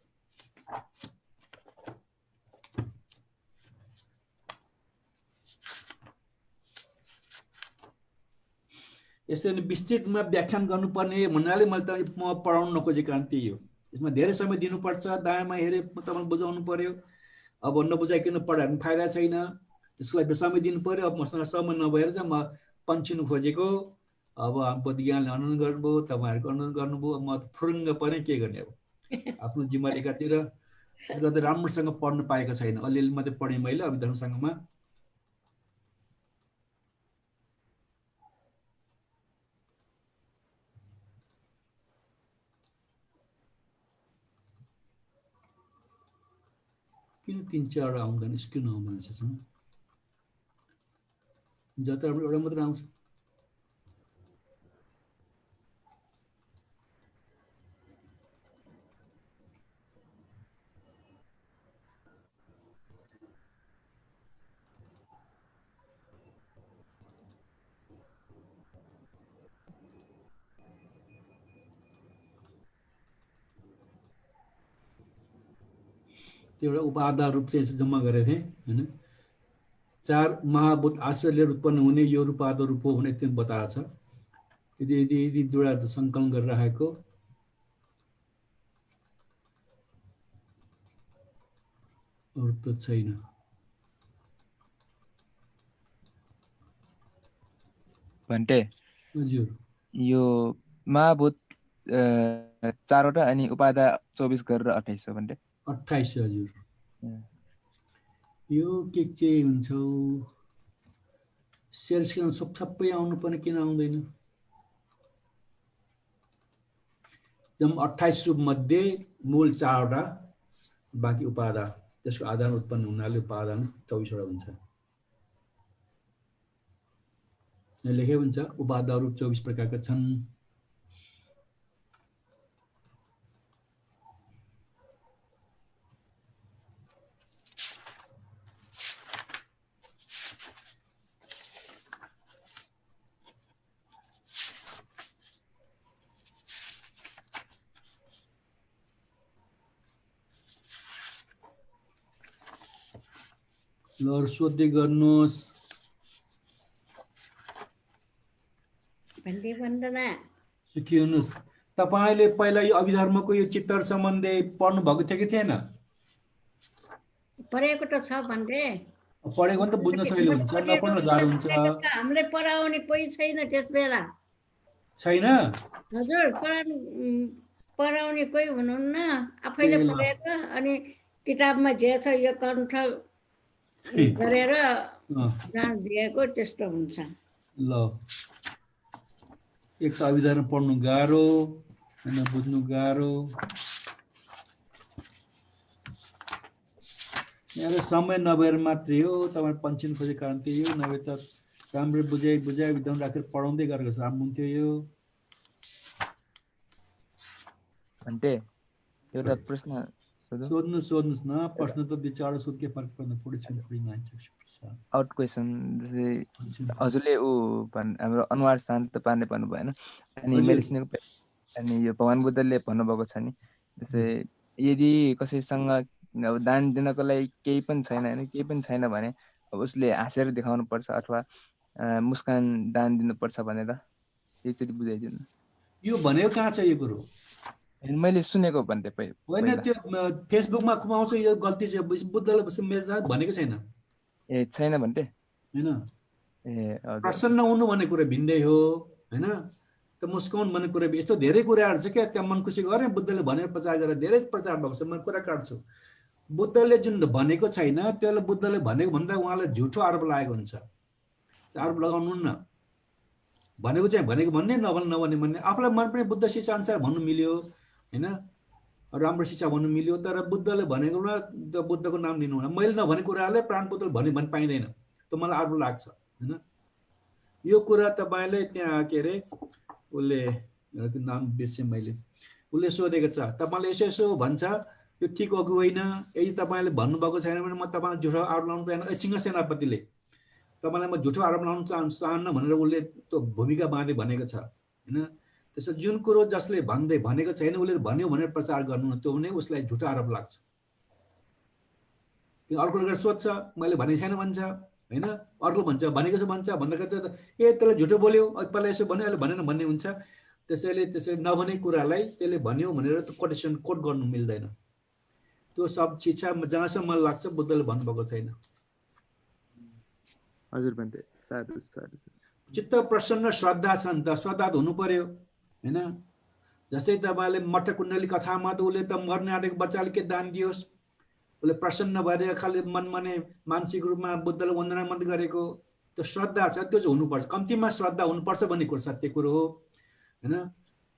यसरी विस्तृतमा व्याख्यान गर्नुपर्ने भन्नाले मैले त म पढाउन नखोजेको कारण त्यही हो। यसमा धेरै समय दिनुपर्छ, दायाँमा हेरे तपाईँले बुझाउनु पर्यो। अब नबुझाइकन पढायो भने फाइदा छैन, त्यसको लागि समय दिनु पर्यो। अब मसँग समय नभएर चाहिँ म पन्छिनु खोजेको अब बुद्धिज्ञानले अनुरोध गर्नुभयो, तपाईँहरूको अनुरोध गर्नुभयो, म त फुरुङ्ग परे के गर्ने अब आफ्नो जिम्मेवारी एकातिर गर्दै राम्रोसँग पढ्न पाएको छैन, अलिअलि मात्रै पढेँ मैले अभिधर्म सङ्घमा। किन 3-4 आउँदैन, स्क्रिन आउँदैन यसमा, जता एउटा मात्रै आउँछ। त्यो एउटा उपादान रूप चाहिँ जम्मा गरेको थिएँ होइन। 4 महाभूत आश्रयले उत्पन्न हुने यो रूपाधार रूप हो भने यति बताएको छ। यदि दुवटा सङ्कलन गरेर राखेको अरू त छैन। भन्टे हजुर यो महाभूत 4 वटा अनि उपादा 24 गरेर 28 हो भन्टे। 28 हजुर। यो के चाहिँ हुन्छ सेल्स किन सबै आउनु पर्ने किन आउँदैन? जम्मा 28 रूप मध्ये मूल 4 वटा बाँकी उपादान, त्यसको आधार उत्पन्न हुनाले उपादान 24 वटा हुन्छ। यहाँ लेखेको हुन्छ उपादान रूप 24 प्रकारका छन्। ल सोध्दै गर्नुहोस्। भन्दै वन्दना सुखी हुनुहोस्। तपाईँले पहिला यो अभिधर्मको यो चित्तर सम्बन्धी पढ्नु भएको थियो कि थिएन? पढेको त छ भन्दै, पढेको भने त बुझ्न सजिलो हुन्छ, नपढ्न गाह्रो हुन्छ। हामीलाई पढाउने कोही छैन त्यस बेला। छैन? हजुर, पढाउने कोही हुनुहुन्न, आफैले पढेको अनि किताबमा जे छ यो कण्ठ गरेर जान दिएको त्यस्तो हुन्छ। ल एक त अभिधर्म पढ्नु गाह्रो होइन, बुझ्नु गाह्रो। यहाँ समय नभएर मात्रै हो, तपाईँ पन्छिन खोजेको कारण त्यही हो, नभए त राम्रै बुझाइ विधान राखेर पढाउँदै गरेको छ राम्रो हुन्थ्यो। यो भन्टे एउटा प्रश्न सोध्नुहोस् न, प्रश्न त 2-4 सोध के फरक पर्दैन। 47 आउट क्वेसन जस्तै हजुरले हाम्रो अनुहार शान्त पार्ने भन्नु भएन, अनि मैले सुनेको अनि यो भगवान बुद्धले भन्नुभएको छ नि, जस्तै यदि कसैसँग अब दान दिनको लागि केही पनि छैन होइन, केही पनि छैन भने अब उसले हाँसेर देखाउनु पर्छ अथवा मुस्कान दान दिनुपर्छ भनेर एकचोटि बुझाइदिनु। यो भनेको कहाँ छ यो कुरो? मैले सुनेको भन्दै होइन, त्यो फेसबुकमा खुमाउँछ यो गल्ती चाहिँ बुद्धले मेरो भनेको छैन। ए छैन भन्टे होइन, ए प्रसन्न हुनु भन्ने कुरा भिन्दै हो होइन, त मुस्काउनु भन्ने कुरा यस्तो धेरै कुराहरू छ क्या। त्यहाँ मन खुसी गरेँ बुद्धले भनेर प्रचार गरेर धेरै प्रचार भएको छ। म कुरा काट्छु, बुद्धले जुन भनेको छैन त्यसले बुद्धले भनेको भन्दा उहाँले झुठो आरोप लागेको हुन्छ। आरोप लगाउनु न, भनेको चाहिँ भनेको भन्ने, नभने भन्ने। आफूलाई मनपर्ने बुद्ध शिक्षा अनुसार भन्नु मिल्यो होइन, राम्रो शिक्षा भन्नु मिल्यो, तर बुद्धले भनेकोमा बुद्धको नाम लिनु हुँदैन। मैले नभनेको कुराले प्राण पुत्रले भन्ने पाइँदैन, त मलाई आरोप लाग्छ होइन। यो कुरा तपाईँले त्यहाँ के अरे उसले नाम बिर्सेँ मैले, उसले सोधेको छ, तपाईँले यसो भन्छ यो ठिक हो कि होइन? यदि तपाईँले भन्नुभएको छैन भने म तपाईँलाई झुठो आरोप लाउनु पाएन। सिंह सेनापतिले तपाईँलाई म झुठो आरोप लाउन चाहन्न भनेर उसले त्यो भूमिका बाँधे भनेको छ होइन। त्यसो जुन कुरो जसले भनेको छैन उसले भन्यो भनेर प्रचार गर्नु, त्यो भने उसलाई झुठो आरोप लाग्छ। अर्को गरेर सोध्छ, मैले भनेको छैन भन्छ होइन, अर्को भन्छ भनेको छ भन्छ, भन्दाखेरि त ए त्यसले झुटो बोल्यो, पहिला यसो भन्यो अहिले भनेन भन्ने हुन्छ। त्यसैले नभनेको कुरालाई त्यसले भन्यो भनेर त कोट गर्नु मिल्दैन। त्यो सब शिक्षा जहाँसम्म मलाई लाग्छ बुद्धले भन्नुभएको छैन। हजुर भन्दै साधु साधु। चित्त प्रसन्न श्रद्धा छ नि त, श्रद्धा त हुनु पर्यो हैन। जस्तै तपाईले मठकुण्डली कथामा त उसले त मर्ने आँटेको बच्चाले के दान दियोस्, उसले प्रसन्न भएर खालि मनमा नै मानसिक रूपमा बुद्धलाई वन्दना मात्रै गरेको, त्यो श्रद्धा छ, त्यो चाहिँ हुनुपर्छ। कम्तीमा श्रद्धा हुनुपर्छ भन्ने कुरो सत्य कुरो हो हैन,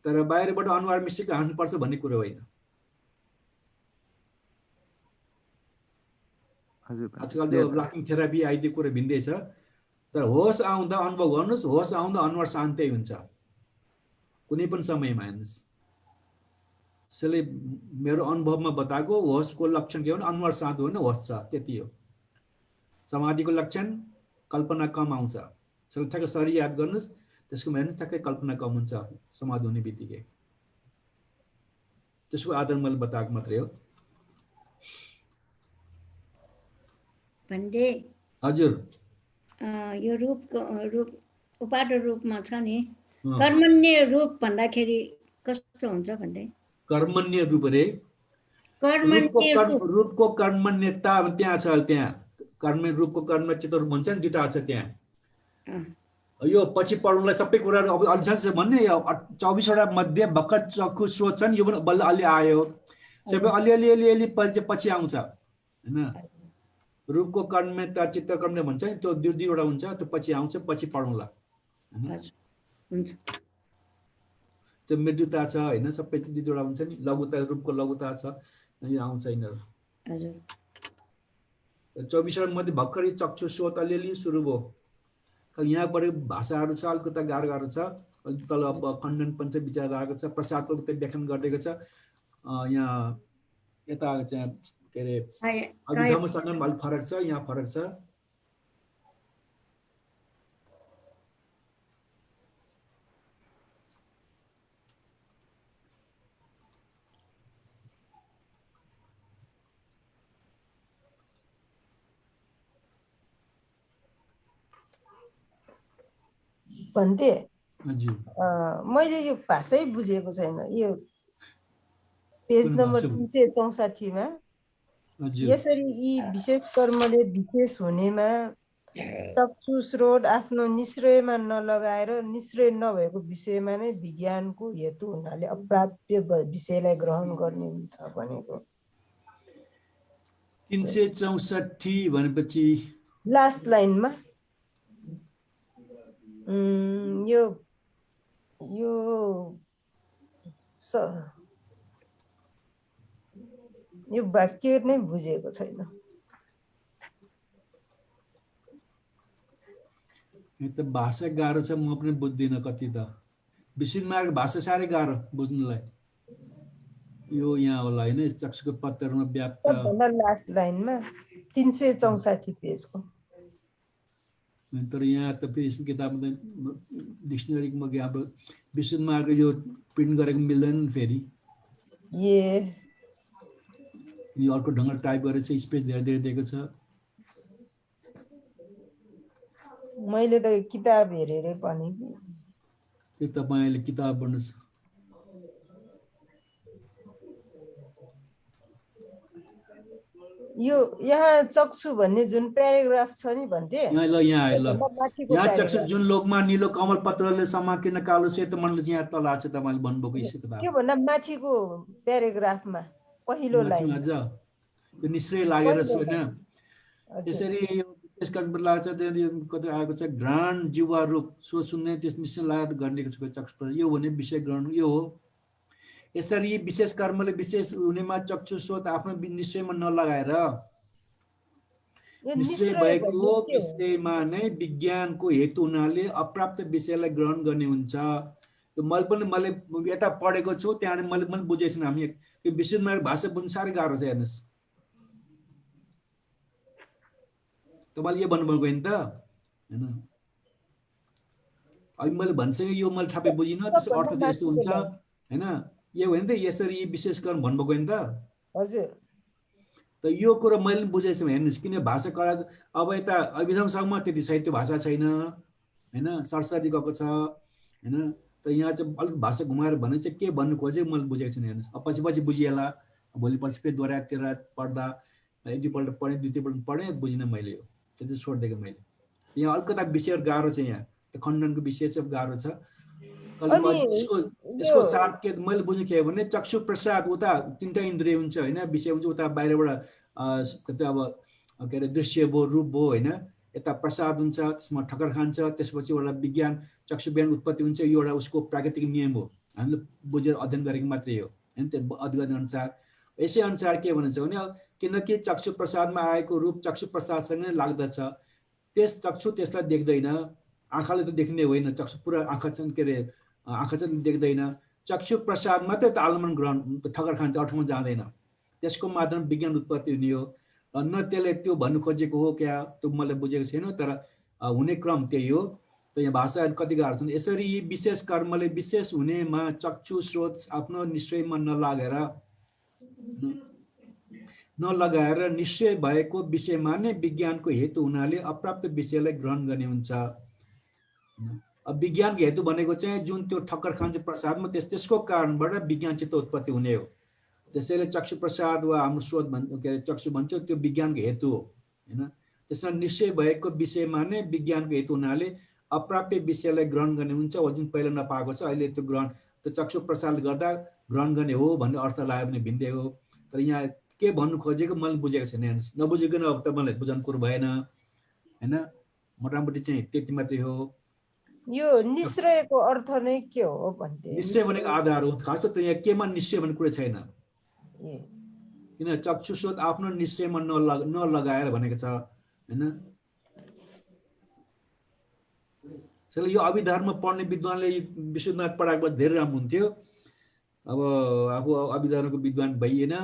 तर बाहिरबाट अनुहार मिसिक हाँस्नुपर्छ भन्ने कुरो होइन। आजकल त्यो लाफिङ थेरापी आइदिएको कुरो भिन्दै छ, तर होस आउँदा अनुभव गर्नुहोस्, होस आउँदा अनुहार शान्तै हुन्छ कुनै पनि समयमा हेर्नुहोस्। त्यसैले मेरो अनुभवमा बताएको होसको लक्षण के हो भने अनुहार शान्त होइन, होस छ, त्यति हो। समाधिको लक्षण कल्पना कम आउँछ, त्यसैले ठ्याक्कै शरीर याद गर्नुहोस्, त्यसको हेर्नुहोस् ठ्याक्कै कल्पना कम हुन्छ समाधि हुने बित्तिकै। त्यसको आधार मैले बताएको मात्रै हो। भन्दै हजुर यो रूप उपाट रूपमा छ नि, कर्मण्य रूप भन्दाखेरि कस्तो हुन्छ भन्दै? कर्मण्य रूप रे, रूपको कर्मण्यता त्यहाँ छ, त्यहाँ कर्म रूपको कर्म चित्त रूप भन्छ नि, दुईटा छ त्यहाँ। यो पछि पढ्नुलाई सबै कुराहरू अब अलिन्छ भन्ने 24 वटा मध्ये भर्खर चक्षु स्रोत छन्, यो पनि बल्ल अलि आयो, सबै अलि पछि आउँछ हैन। रूपको कर्मता चित्त कर्म भन्छ नि, त्यो दुईवटा हुन्छ, त्यो पछि आउँछ, पछि पढौँला हैन। त्यो मृदुता छ हैन, सबै दुईवटा हुन्छ नि, लघुता रूपको लघुता छ, यो आउँछ यिनीहरू। हजुर 24 वटा मध्ये भर्खरै चक्षु स्रोत अलिअलि सुरु भयो। यहाँ पढेको भाषाहरू छ अलिकति गाह्रो छ, तल खण्डन पञ्च विचार आएको छ, प्रसादको व्याख्यान गरिदिएको छ। यहाँ यता चाहिँ के अरे अभिधर्मसँग अलिक फरक छ, यहाँ फरक छ। भन्थे मैले यो भाषै बुझेको छैन। यो पेज नम्बर 364 मा यसरी यी विशेष कर्मले विशेष हुनेमा चक्षु स्रोत आफ्नो निश्चयमा नलगाएर निश्चय नभएको विषयमा नै विज्ञानको हेतु हुनाले अप्राप्य विषयलाई ग्रहण गर्ने हुन्छ भनेको। 364 भनेपछि लास्ट लाइनमा यो वाक्य नै बुझेको छैन। त भाषा गाह्रो छ, म पनि बुझ्दिनँ कति त। विशुद्ध मार्ग भाषा साह्रै गाह्रो बुझ्नुलाई। यो यहाँ होला हैन, चक्षुको पत्तरमा व्याप्त सबभन्दा लास्ट लाइनमा 364 पेजको। तर यहाँ त फेरि किताबमा डिक्सनरीमा अब विशुद्ध मार्ग यो प्रिन्ट गरेको मिल्दैन फेरि। यो अर्को ढङ्गले टाइप गरेर चाहिँ स्पेस धेरै दिएको छ। मैले त किताब हेरेर पनि त्यो तपाईले किताब पढ्नुस्। यो यहाँ चक्षु भन्ने जुन प्याराग्राफ छ नि भन्थे, यहाँ चक्षु जुन लोकमा नीलो कमल पत्रले समाकिन कालो सेतो मण्डल यहाँ तल आछ, तपाईले भन्नुभएको यसै किताब। के भन्दा माथिको प्याराग्राफमा पहिलो लाइन यो निश्चय लागेर छैन। त्यसरी यो त्यसका लाग्छ कतै आएको छ घ्राण जीवा रूप सो सुन्ने त्यस निश्चय लागेर गर्नेको छ चक्षु। यो भने विषय ग्रहण यो हो। यसरी विशेष कर्मले विशेष हुनेमा चक्षु स्रोत आफ्नो निश्चयमा नलगाएर निश्चय भएको विषयमा नै विज्ञानको हेतु हुनाले अप्राप्त विषयलाई ग्रहण गर्ने हुन्छ। मैले यता पढेको छु, त्यहाँ मैले बुझेको छैन। हामी त्यो विशुद्ध मार्ग भाषा बुझ्नु साह्रै गाह्रो छ। हेर्नुहोस् तपाईँले यो भन्नुभएको होइन त होइन। अहिले मैले भनिसकेँ यो मैले थापै बुझिनँ, त्यसको अर्थ चाहिँ यस्तो हुन्छ होइन। यो होइन त यसरी विशेष कर्म भन्नुभएको होइन त। हजुर त यो कुरो मैले बुझेको छु। हेर्नुहोस् किन भाषा कडा। अब यता अभिधर्मसँग त्यति साहित्य भाषा छैन होइन, सरसरी गएको छ होइन। त यहाँ चाहिँ अलिक भाषा घुमाएर भने चाहिँ के भन्नु खोजेको मैले बुझेको छैन। हेर्नुहोस् अब पछि बुझिएला, भोलि पछि फेरि दोहोऱ्याएर तेह्र पढ्दा एक दुईपल्ट पढेँ, दुई तिनपल्ट पढेँ, बुझिनँ मैले। यो त्यो चाहिँ छोडिदिएको मैले। यहाँ अलिकता विषयहरू गाह्रो छ यहाँ, त्यो खण्डनको विषय चाहिँ गाह्रो छ। अनि यसको सार के मैले बुझ्ने के हो भने चक्षु प्रसाद उता तीनटा इन्द्रिय हुन्छ हैन, विषय हुन्छ, उता बाहिरबाट अब के अरे दृश्य भयो, रूप भयो हैन, यता प्रसाद हुन्छ, त्यसमा ठक्कर खान्छ, त्यसपछि एउटा विज्ञान चक्षु ज्ञान उत्पत्ति हुन्छ। यो एउटा उसको प्राकृतिक नियम हो, हामीले बुझेर अध्ययन गरेको मात्रै हो हैन। त्यो अध्ययन अनुसार यसै अनुसार के भन्छ भने किनकि चक्षु प्रसादमा आएको रूप चक्षु प्रसादसँगै लाग्दछ, त्यस चक्षु त्यसलाई देख्दैन, आँखाले त देख्ने होइन, चक्षु पुरा आँखा चाहिँ के अरे आँखा चाहिँ देख्दैन, चक्षु प्रसाद मात्रै त आलम्बन ग्रहण ठक्कर खान्छ, अर्थमा जाँदैन। त्यसको माध्यम विज्ञान उत्पत्ति हुने हो। न त्यसले त्यो भन्नु खोजेको हो क्या, त्यो मैले बुझेको छैन, तर हुने क्रम त्यही हो। त यहाँ भाषा कति गाह्रो छन्। यसरी यी विशेष कर्मले विशेष हुनेमा चक्षु स्रोत आफ्नो निश्चयमा नलगाएर निश्चय भएको विषयमा नै विज्ञानको हेतु हुनाले अप्राप्त विषयलाई ग्रहण गर्ने हुन्छ। अब विज्ञानको हेतु भनेको चाहिँ जुन त्यो ठक्कर खान्छ प्रसादमा, त्यसको कारणबाट विज्ञान चित्त उत्पत्ति हुने हो। त्यसैले चक्षु प्रसाद वा हाम्रो स्रोत के अरे चक्षु भन्छ, त्यो विज्ञानको हेतु हो हैन। त्यसमा निश्चय भएको विषयमा नै विज्ञानको हेतु हुनाले अप्राप्य विषयलाई ग्रहण गर्ने हुन्छ। जुन पहिला नपाएको छ अहिले त्यो ग्रहण, त्यो चक्षु प्रसाद गर्दा ग्रहण गर्ने हो भन्ने अर्थ लाग्यो भने भिन्दै हो। तर यहाँ के भन्नु खोजेको मैले बुझेको छैन, नबुझेको अब त मलाई बुझाउनु कुरो भएन हैन। मोटामोटी चाहिँ त्यति मात्रै हो। यो निश्चयको अर्थ नै के हो भन्थे? निश्चय भनेको आधार हो, खास त यहाँ केमा निश्चय भन्ने कुरा छैन। किन चक्षु स्रोत आफ्नो निश्चयमा नलगाएर भनेको छ हैन। त्यसैले यो अभिधर्म पढ्ने विद्वानले विशुद्धनाथ पढाएको धेरै राम्रो हुन्थ्यो। अब आफू अभिधर्मको विद्वान भइएन,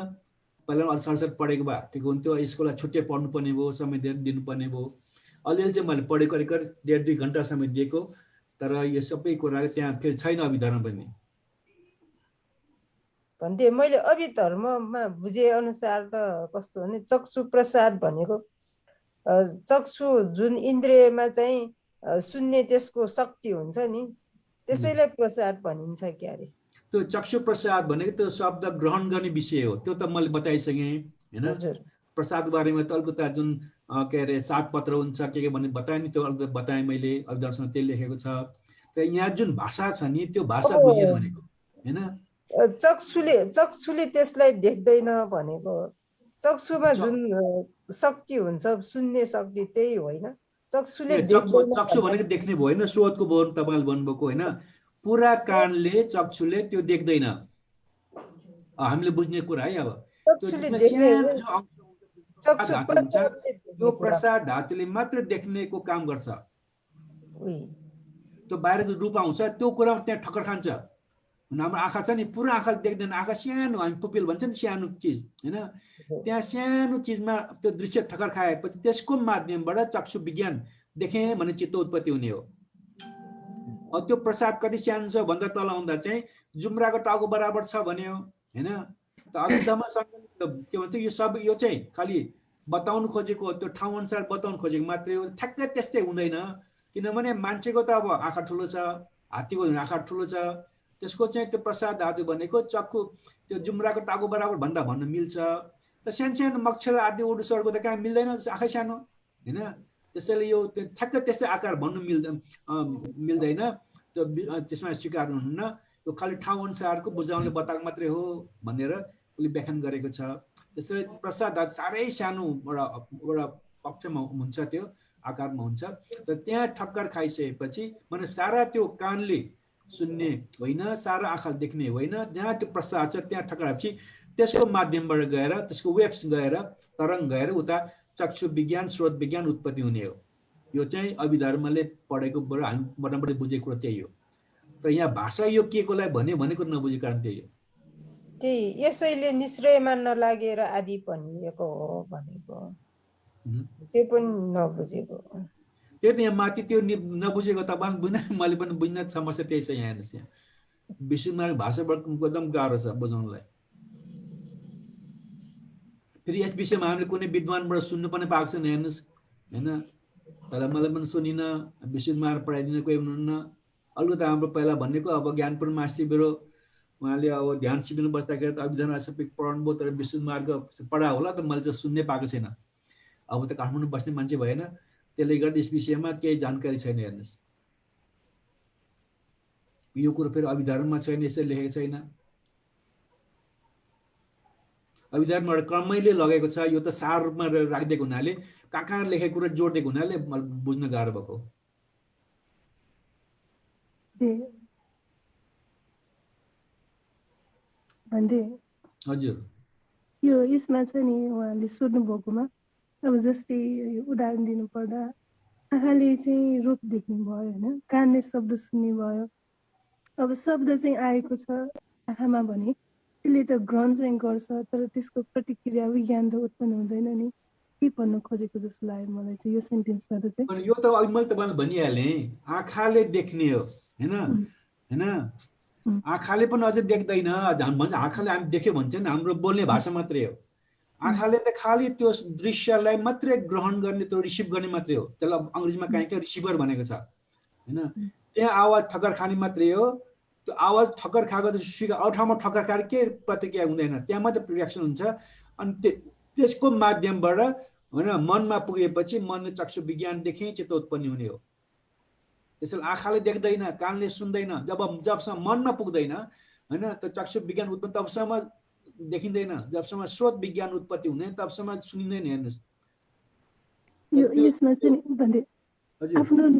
पहिला अलसार पढेको भए ठिक हुन्थ्यो। यसको लागि छुट्टै पढ्नुपर्ने भयो, समय धेरै दिनुपर्ने भयो। अलिअलि चाहिँ मैले पढेको करिब 1.5-2 घन्टा समय दिएको, तर यो सबै कुरा त्यहाँ फेरि छैन अभिधर्म पनि। भन्थे मैले अभिधर्ममा बुझे अनुसार त कस्तो भने चक्षु प्रसाद भनेको चक्षु जुन इन्द्रियमा चाहिँ सुन्ने त्यसको शक्ति हुन्छ नि, त्यसैले प्रसाद भनिन्छ क्या अरे। त्यो चक्षु प्रसाद भनेको त्यो शब्द ग्रहण गर्ने विषय हो, त्यो त मैले बताइसकेँ हैन। प्रसाद बारेमा त अलिकता जुन के अरे 7 पत्र हुन्छ के भन्ने बताएँ नि, त्यो अलिकति बताएँ मैले, अभिधर्ममा त्यही लेखेको छ। त यहाँ जुन भाषा छ नि त्यो भाषा बुझेर भनेको हैन। चक्षुले त्यसलाई देख्दैन भनेको, चक्षुमा जुन शक्ति हुन्छ सुन्ने शक्ति त्यही होइन। चक्षुले चक्षु भनेको देख्ने भयो होइन, स्रोतको भयो तपाईँले भन्नुभएको होइन। पुरा कानले चक्षुले त्यो देख्दैन, हामीले बुझ्ने कुरा है। अब त्यो प्रसाद धातुले मात्र देख्नेको काम गर्छ। त्यो बाहिरको रूप आउँछ त्यो कुरा त्यहाँ ठक्कर खान्छ। हाम्रो आँखा छ नि, पुरा आँखा देख्दैन, आँखा सानो, हामी पुपिल भन्छ नि सानो चिज हैन, त्यहाँ सानो चिजमा त्यो दृश्य ठक्कर खाएपछि त्यसको माध्यमबाट चक्षु विज्ञान देखेँ भने चित्त उत्पत्ति हुने हो। अब त्यो प्रसाद कति सानो छ भन्दा तल आउँदा चाहिँ जुम्राको टाउको बराबर छ भन्यो हैन। त अभिधर्मसँग के भन्छ यो सब यो चाहिँ खालि बताउनु खोजेको, त्यो ठाउँ अनुसार बताउनु खोजेको मात्रै हो, ठ्याक्कै त्यस्तै हुँदैन। किनभने मान्छेको त अब आँखा ठुलो छ, हात्तीको आँखा ठुलो छ, त्यसको चाहिँ त्यो प्रसाद धातु भनेको चक्कु त्यो जुम्राको टाउको बराबर भन्दा भन्न मिल्छ। त सानो सानो मच्छर आदि उडुसहरूको त कहाँ मिल्दैन, आँखै सानो हैन। त्यसैले यो ठ्याक्कै त्यस्तै आकार भन्नु मिल्दैन, त्यो त्यसमा स्वीकार हुनुहुन्न। यो खालि ठाउँ अनुसारको बुझाउनले बताएको मात्रै हो भनेर उसले व्याख्यान गरेको छ। त्यसैले प्रसाद धातु साह्रै सानो एउटा पक्षमा हुन्छ, त्यो आकारमा हुन्छ। तर त्यहाँ ठक्कर खाइसकेपछि माने सारा त्यो कानले सुन्ने होइन, सारा आँखा देख्ने होइन, जहाँ त्यो प्रसाद छ त्यहाँ ठक्कर खाएपछि त्यसको माध्यमबाट गएर त्यसको वेब्स गएर तरङ्ग गएर उता चक्षु विज्ञान स्रोत विज्ञान उत्पत्ति हुने हो। यो चाहिँ अभिधर्मले पढेकोबाट हामी मोटामोटी बुझेको कुरा त्यही हो। तर यहाँ भाषा यो के को लागि भनेको नबुझेको कारण त्यही हो। त्यही यसैले निश्चयमा नलागेर आदि भनिएको हो भनेको, त्यो पनि नबुझेको। त्यही त यहाँ माथि त्यो नबुझेको तपाईँ बुझ्न, मैले पनि बुझ्न समस्या त्यही छ। यहाँ हेर्नुहोस्, यहाँ विशुद्धनाथ भाषाबाट एकदम गाह्रो छ बुझाउनलाई। फेरि यस विषयमा हामीले कुनै विद्वानबाट सुन्नु पनि पाएको छैन हेर्नुहोस् होइन। पहिला मलाई पनि सुनिनँ, विशुद्धनाथ पढाइदिनु कोही हुनुहुन्न। अलिकति हाम्रो पहिला भनेको अब ज्ञानपुर मास्टर मेरो उहाँले अब ध्यान सिक्नु बस्दाखेरि त अभिधर्म सबै पढाउनु भयो, तर विशुद्धनाथको पढायो होला त मैले चाहिँ सुन्नै पाएको छैन। अब त काठमाडौँ बस्ने मान्छे भएन, त्यसले गर्दा यस विषयमा केही जानकारी छैन हेर्नुहोस्। यो कुरो फेरि अभिधारणमा छैन, यसरी लेखेको छैन। अभिधारणमा क्रमैले लगेको छ, यो त सार रूपमा राखिदिएको हुनाले कहाँ लेखेको कुरा जोडिदिएको हुनाले बुझ्न गाह्रो भएको। हजुर यो यसमा चाहिँ नि उहाँले सोध्नु भएकोमा अब जस्तै उदाहरण दिनु पर्दा आँखाले चाहिँ रूप देख्ने भयो होइन, कानले शब्द सुन्ने भयो। अब शब्द चाहिँ आएको छ आँखामा भने त्यसले त ग्रहण चाहिँ गर्छ, तर त्यसको प्रतिक्रिया विज्ञान त उत्पन्न हुँदैन नि, के भन्नु खोजेको जस्तो लाग्यो मलाई चाहिँ यो सेन्टेन्सबाट चाहिँ। यो त अघि मैले तपाईँलाई भनिहालेँ, आँखाले देख्ने हो होइन होइन, आँखाले पनि अझै देख्दैन भन्छ। आँखाले हामी देख्यो भन्छ नि, हाम्रो बोल्ने भाषा मात्रै हो। आँखाले त खालि त्यो दृश्यलाई मात्रै ग्रहण गर्ने, त्यो रिसिभ गर्ने मात्रै हो। त्यसलाई अङ्ग्रेजीमा कहीँ रिसिभर भनेको छ होइन। त्यहाँ आवाज ठक्कर खाने मात्रै हो। त्यो आवाज ठक्कर खाएको अरू ठाउँमा ठक्कर खाएर के प्रतिक्रिया हुँदैन, त्यहाँ मात्रै रिएक्सन हुन्छ। अनि त्यसको माध्यमबाट होइन मनमा पुगेपछि मनले चक्षु विज्ञानदेखि चित्त उत्पन्न हुने हो। त्यसैले आँखाले देख्दैन, कानले सुन्दैन, जबसम्म मनमा पुग्दैन होइन त्यो चक्षु विज्ञान उत्पन्न तबसम्म देखिँदैन, जबसम्म स्रोत विज्ञान उत्पत्ति हुँदैन तबसम्म सुनिँदैन। हेर्नुहोस् यसमा चाहिँ भन्दै आफ्नो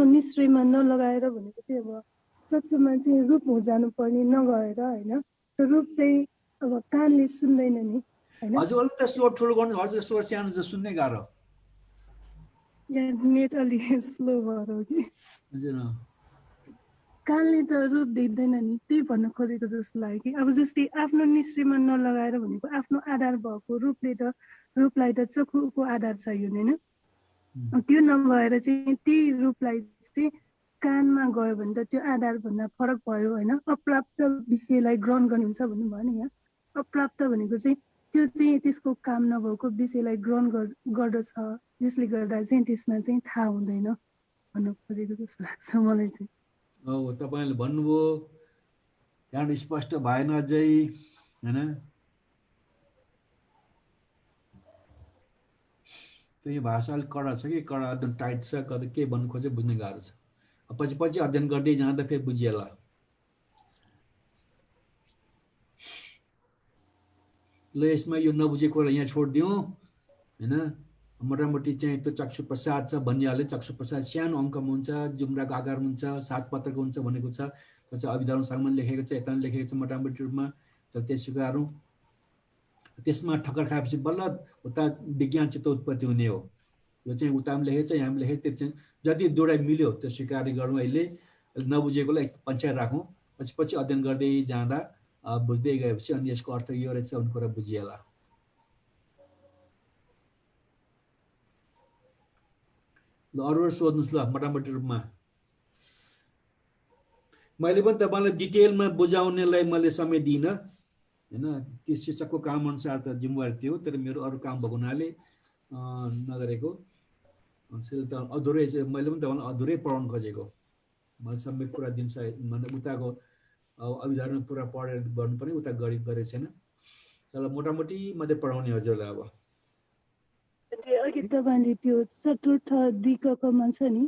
निश्चयमा नलगाएर भनेको चाहिँ अब चक्षुमा चाहिँ रूप जानुपर्ने नगएर होइन, त्यो रूप चाहिँ अब कानले सुन्दैन नि होइन। हजुर अलिक त स्वर ठुलो गर्नु, हजुर स्वर सानो छ सुन्नै गाह्रो। नेट अलिक स्लो भएर हो कि। हजुर कानले त रूप देख्दैन नि, त्यही भन्न खोजेको जस्तो लाग्यो कि। अब जस्तै आफ्नो निश्चयमा नलगाएर भनेको आफ्नो आधार भएको रूपलाई त चक्षुको आधार चाहियो होइन, त्यो नभएर चाहिँ त्यही रूपलाई चाहिँ कानमा गयो भने त त्यो आधारभन्दा फरक भयो होइन। अप्राप्त विषयलाई ग्रहण गर्ने हुन्छ भन्नुभयो नि यहाँ। अप्राप्त भनेको चाहिँ त्यो चाहिँ त्यसको काम नभएको विषयलाई ग्रहण गर्दछ, जसले गर्दा चाहिँ त्यसमा चाहिँ थाहा हुँदैन भन्न खोजेको जस्तो लाग्छ मलाई चाहिँ। तपाईँले भन्नुभयो त्यहाँबाट स्पष्ट भएन अझै होइन। त्यो भाषा अलिक कडा छ कि, कडा एकदम टाइट छ, कतै के भन्नु खोजे बुझ्ने गाह्रो छ। पछि अध्ययन गर्दै जाँदा फेरि बुझिएला। ल यसमा यो नबुझेको कुरा यहाँ छोडिदिउँ होइन। मोटामोटी चाहिँ त्यो चक्षु प्रसाद छ भनिहाल्यो। चक्षु प्रसाद सानो अङ्कमा हुन्छ, जुम्राको आकारमा हुन्छ, 7 पत्रको हुन्छ भनेको छ। त्यो चाहिँ अभिधारण सागमा लेखेको छ, यता लेखेको छ मोटामोटी रूपमा। तर त्यसको गरौँ, त्यसमा ठक्कर खाएपछि बल्ल उता विज्ञान चित्त उत्पत्ति हुने हो। यो चाहिँ उता पनि लेखेको छ, यहाँ पनि लेखेको, त्यो चाहिँ जति दुवै मिल्यो त्यो स्वीकार गरौँ। अहिले नबुझेकोलाई पन्छाइ राखौँ, पछि अध्ययन गर्दै जाँदा बुझ्दै गएपछि अनि यसको अर्थ यो रहेछ भन्ने कुरा बुझिएला। ल अरू सोध्नुहोस् ल मोटामोटी रूपमा। मैले पनि तपाईँलाई डिटेलमा बुझाउनेलाई मैले समय दिइनँ होइन। त्यो शिक्षकको काम अनुसार त जिम्मेवारी थियो, तर मेरो अरू काम भएको हुनाले नगरेको। त अधुरै चाहिँ मैले पनि तपाईँलाई अधुरै पढाउनु खोजेको। मैले सबै कुरा दिन्छ भने उताको अभिधारण पुरा पढेर गर्नुपर्ने, उता गरेको छैन। चल मोटामोटी मात्रै पढाउने हजुरलाई। अब अघि तपाईँले त्यो चतुर्थ द्विकमा छ नि,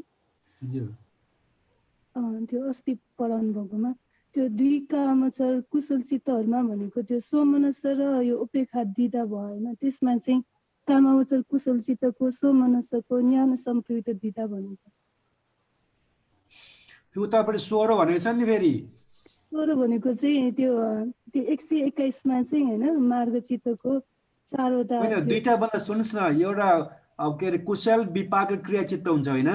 त्यो अस्ति पढाउनु भएकोमा त्यो द्विकामचर कुशल चित्तहरूमा भनेको त्यो सोमनस र यो उपेक्षा दिँदा भयो होइन। त्यसमा चाहिँ कामावचर कुशल चित्तको सोमनसको ज्ञान सम्प्रयुक्त दिँदा भनेको उतापट्टि 16 भनेको छ नि। फेरि 16 भनेको चाहिँ त्यो 121 मा चाहिँ होइन मार्ग चित्तको 4वटा दुईटा भन्दा सुन्नुहोस् न, एउटा के अरे कुशल विपाक क्रिया चित्त हुन्छ होइन।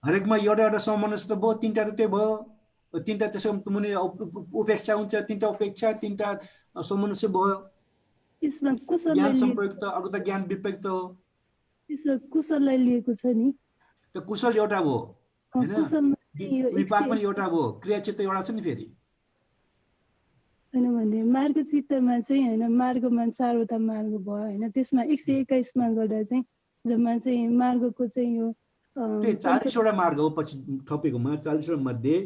हरेकमा एउटा समन्वय त भयो, 3टा त त्यो भयो। 3टा त्यसो मुनि उपेक्षा हुन्छ, 3टा उपेक्षा, 3टा समन्वय भयो। यसमा कुशल ज्ञान सम्प्रयुक्त, अर्को त ज्ञान विपयुक्त हो। यसमा कुशललाई लिएको छ नि, त्यो कुशल एउटा भयो होइन। विपाक पनि एउटा भयो, क्रिया चित्त एउटा छ नि। फेरि होइन भने मार्ग चित्तमा चाहिँ होइन मार्गमा 4वटा मार्ग भयो होइन। त्यसमा 121 मा गर्दा चाहिँ जम्मा चाहिँ मार्गको चाहिँ यो 40वटा मार्ग हो। पछि थपेकोमा 40वटा मध्ये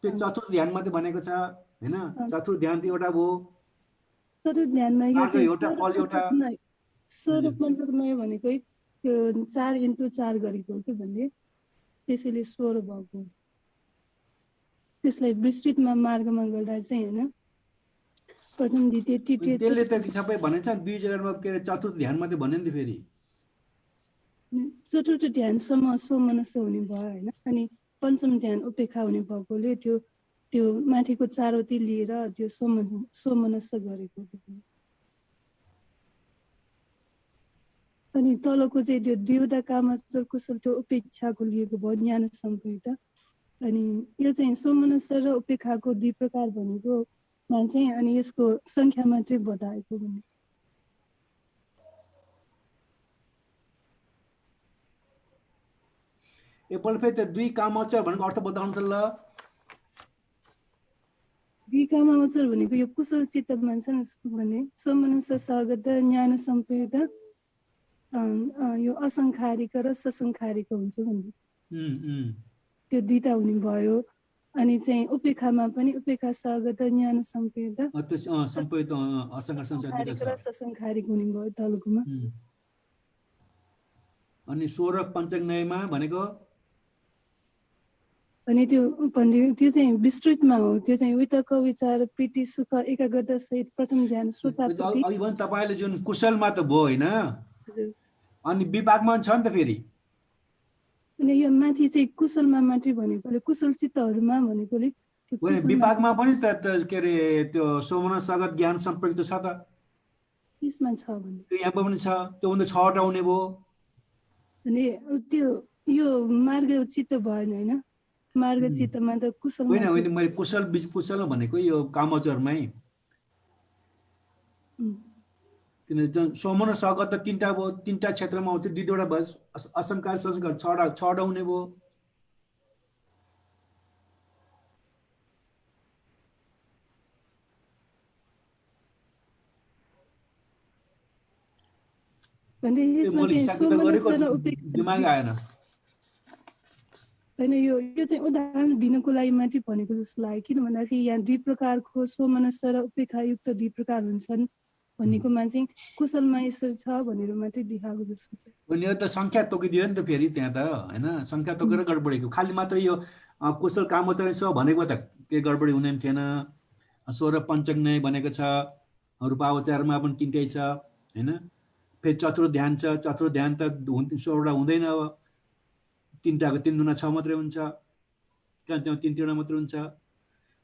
त्यो चतुर्थ ध्यान मध्ये भनेको छ होइन। चतुर्थ ध्यान एउटा भयो, चतुर्थ ध्यानमा यो एउटा फल एउटा 16 पञ्चकमय भनेको त्यो 4 × 4 गरेको हो कि भन्ने, त्यसैले 16 भएको। त्यसलाई विस्तृतमा मार्गमा गर्दा चाहिँ हैन प्रथम द्वितीय तृतीय त्यसले त सबै भनेछ दुई जग्गामा के चतुर्थ ध्यान मात्रै भन्यो नि त फेरि चतुर्थ ध्यानसम्म स्वमनस्स हुने भयो हैन अनि पञ्चम ध्यान उपेक्षा हुने भएकोले त्यो माथिको चारवटी लिएर त्यो स्वमनस्स गरेको अनि तलको चाहिँ त्यो द्विधा कामचर कुशल त्यो उपेक्षाको लिएको भयो ज्ञान सम्पृक्त अनि यो चाहिँ स्वमनस्स र उपेक्षाको दुई प्रकार भनेको चाहिँ अनि यसको संख्या मात्रै बताएको भने एकपल्ट फेरि त्यो दुई कामचर भनेको अर्थ बताउनु ल दुई कामचर भनेको यो कुशल चित्त मान्छ भने स्वमनस्स सहगत ज्ञान सम्पृक्त यो असंखारिक र ससंखारिक हुन्छ भन्ने त्यो दुईटा हुने भयो अनि चाहिँ उपेक्षामा पनि उपेक्षा सहगत ज्ञान सम्पृक्त असंखारिक र ससंखारिक हुने भयो तलकोमा अनि 16 पञ्चज्ञमा भनेको अनि त्यो चाहिँ विस्तृतमा हो त्यो चाहिँ वितर्क विचार प्रीति सुख एकाग्रता सहित प्रथम ध्यान श्रोतापति अघि भने तपाईले जुन कुशलमा त भयो हैन अनि विपाकमा छ नि त फेरि अनि यो माथि चाहिँ कुशलमा मात्रै भनेकोले कुशल चित्तहरुमा भनेकोले विपाकमा पनि त के रे त्यो स्वमनस्स सहगत ज्ञान सम्पृक्त छ त त्यसमा छ भने त्यो यहाँ पनि छ त्यो भन्दा 6 वटा हुने भयो अनि त्यो यो मार्ग चित्त भएन हैन मार्ग चित्तमा त कुशल होइन मैले कुशल भनेको यो कामचरमै किन स्वमनस्स सहगत त तीनटा क्षेत्रमा आउँछ दुई दुईवटा भयो असंकार संस्कार 6 वटा हुने भयो भने यसमा चाहिँ स्वमनस्स र उपेक्षा दिमाग आएन हैन यो चाहिँ उदाहरण दिनको लागि मात्रै भनेको जस्तो लाग्यो किन भन्दाखेरि यहाँ दुई प्रकारको स्वमनस्स र उपेक्षा युक्त दुई प्रकार हुन्छन् भन्नेकोमा चाहिँ कुशलमा यसरी छ भनेर मात्रै देखाएको जस्तो छ अनि यो त संख्या तोकिदियो नि त फेरि त्यहाँ त हैन संख्या तोकेर गडबडेको खाली मात्र यो कुशल कामचर छ भनेको त के गडबडी हुने थिएन 16 पञ्चज्ञ भनेको छ रूपावचारमा पनि तीनटै छ हैन फेरि चतुर्थ ध्यान छ चतुर्थ ध्यान त 16 वटा हुँदैन अब तीनटाको 3 दुना 6 मात्रै हुन्छ किन त्यो 3 मात्रै हुन्छ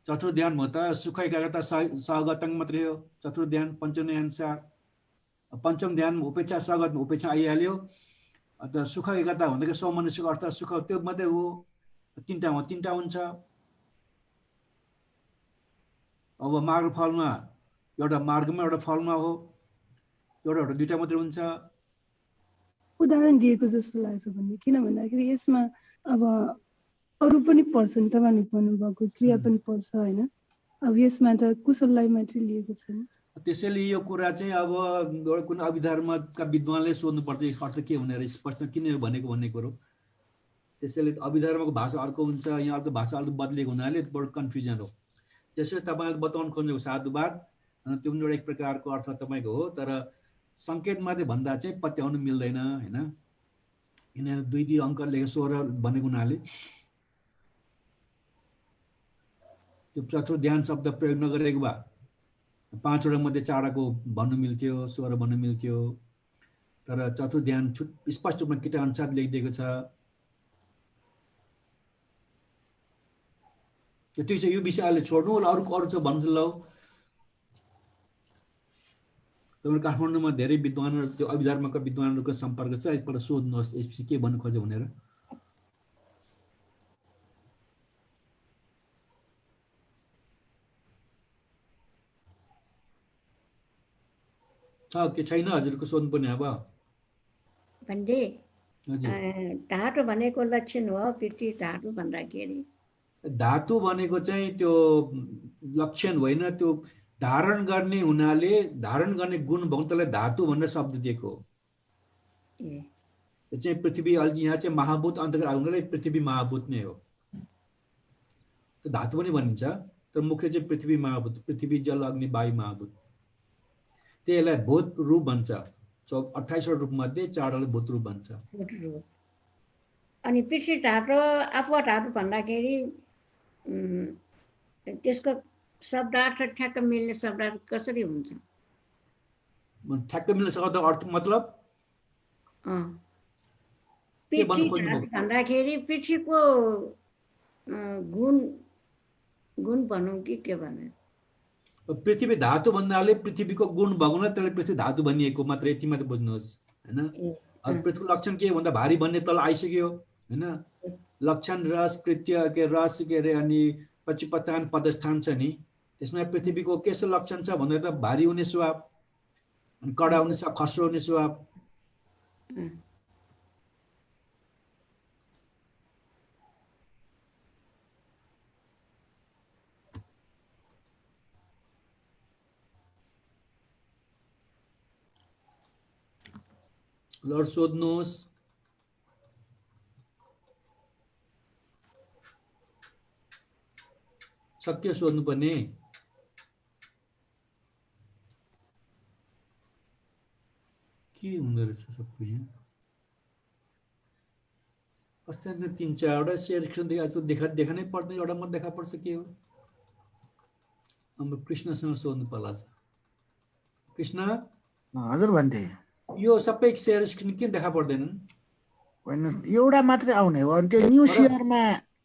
चतुर्थ ध्यान म त सुख एकाग्रता सहगतङ मात्रै हो चतुर्थ ध्यान पञ्चम ध्यान पञ्चम ध्यान उपेक्षा सहगत उपेक्षा आइहाल्यो अन्त सुख एकाग्रता भनेको स्वमनस्सको अर्थ सुख त्यो मात्रै हो तीनटा हुन्छ अब मार्ग फलमा एउटा मार्गमा एउटा फलमा हो एउटा दुईटा मात्रै हुन्छ उदाहरण दिएको जस्तो लाग्छ भन्ने किन भन्दाखेरि यसमा अब अरु पनि पर्छ नि तपाईले भन्नुभएको क्रिया पनि पर्छ हैन अब यसमा त कुशललाई मात्रै लिएको छैन त्यसैले यो कुरा चाहिँ अब कुनै अभिधर्मका विद्वानले सोध्नु पर्छ यसको अर्थ के भनेर स्पष्ट किन भनेको भन्ने कुरो त्यसैले अभिधर्मको भाषा अर्को हुन्छ यहाँ अर्को भाषा अर्को बदलेको हुनाले बडो कन्फ्युजन हो त्यसैले तपाईले बताउन खोजेको साधुवाद त्यो पनि एउटा एक प्रकारको अर्थ तपाईको हो तर संकेत मात्रै भन्दा चाहिँ पत्याउन मिल्दैन हैन यिनीहरु दुई अंक लेखेको 16 भनेको हुनाले त्यो चतुर्थ ध्यान शब्द प्रयोग नगरेको भए 5 वटा मध्ये 4 वटाको भन्नु मिल्थ्यो 16 भन्नु मिल्थ्यो तर चतुर्थ ध्यान स्पष्ट रूपमा किता अनुसार लेखिदिएको छ त्यो चाहिँ यो विषय अहिले छोड्नु होला अरु छ भन्छ ल तपाईहरु काठमाडौँमा धेरै विद्वानहरु त्यो अभिधर्मका विद्वानहरुको सम्पर्क छ एकपल्ट सोध्नुहोस् यसपछि के भन्नु खोज्यो भनेर छ के छैन हजुरको सोध्नु पर्ने अब भन्दै धातु भनेको लक्षण हो पिटी धातु भन्दाखेरि धातु भनेको चाहिँ त्यो लक्षण होइन त्यो धारण गर्ने हुनाले धारण गर्ने गुण भक्तलाई धातु भनेर शब्द दिएको हो यो चाहिँ पृथ्वी यहाँ चाहिँ महाभूत अन्तर्गत आउनलाई पृथ्वी महाभूत नै हो त्यो धातु पनि भनिन्छ तर मुख्य चाहिँ पृथ्वी महाभूत पृथ्वी जल अग्नि वायु महाभूत त्यसलाई भूत रूप भन्छ 28 रूप मध्ये 4 वटा भूत रूप भन्छ अनि पृथ्वी धातु आफू धातु भन्दाखेरि त्यसको शब्दार्थ ठ्याक्क मिल्ने शब्दार्थ कसरी हुन्छ? ठ्याक्क मिल्ने शब्द अर्थ मतलब पृथ्वी धातु भन्दाखेरि पृथ्वीको गुण भनौँ कि के भने? पृथ्वी धातु भन्नाले पृथ्वीको गुण भएको त्यसले पृथ्वी धातु भनिएको मात्र, यति मात्र बुझ्नुहोस् हैन। पृथ्वीको लक्षण के भन्दा भारी भन्ने तल आइसक्यो हैन। लक्षण रस कृत्य के रस के अरे अनि पछि पत्तान पदस्थान छ नि, त्यसमा पृथ्वीको के छ लक्षण छ भन्दा त भारी हुने स्वभाव, अनि कडा हुने स्वभाव, खस्रो हुने स्वभाव। लड सोध्नुहोस्। सक्यो सोध्नु पर्ने। के हुँदो रहेछ सबै यहाँ? अस्ति 3-4 शेयर देखानै पर्दैन, एउटा मात्र देखा पर्छ। के हो? अब कृष्णसँग सोध्नु पर्ला। कृष्ण हजुर भन्थे, यो सबै शेयर स्क्रिन किन देखा पर्दैनन्? एउटा मात्रै आउने हो, अनि त्यो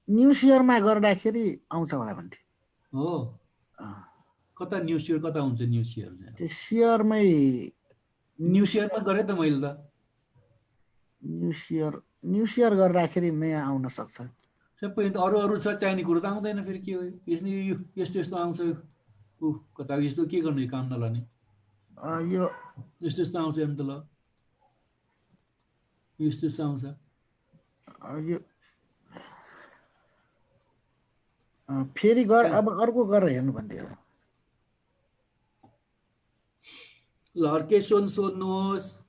न्यू शेयरमा गर्दाखेरि आउँछ होला भन्थे। हो, कता न्यू शेयर कता हुन्छ? न्यू शेयर त्यो शेयरमै न्यू शेयरमा गरे त मैले त। न्यू शेयर गर्दाखेरि नयाँ आउन सक्छ। सबै अरू छ, चाहिने कुरो त आउँदैन। फेरि के हो? यस्तो आउँछ। कता यस्तो के गर्ने काम नलाने? यो यस्तो आउँछ नि त। ल यस्तो आउँछ। यो फेरि अब अर्को गरेर हेर्नु भन्थे। ल अर्कै सोध्नुहोस्।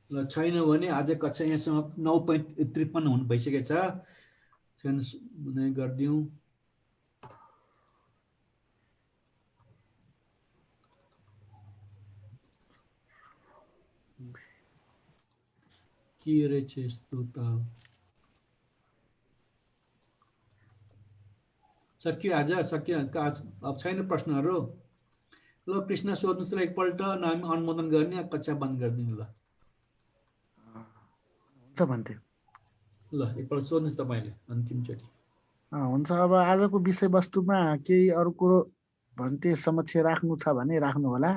ल छैन भने आज कक्षा यहाँसम्म 9.53 हुनु भइसकेको छ। छैन गरिदिउँ। के रहेछ यस्तो त? सक्यो आज? सक्यो? अब छैन प्रश्नहरू? ल कृष्ण सोध्नुहोस् र एकपल्ट नाम अनुमोदन गर्ने, कक्षा बन्द गरिदिनु। ल भन्थे। ल एकपल्ट सोध्नुहोस् तपाईँले अन्तिमचोटि। हुन्छ। अब आजको विषयवस्तुमा केही अरू कुरो भन्थे समक्ष राख्नु छ भने राख्नु होला,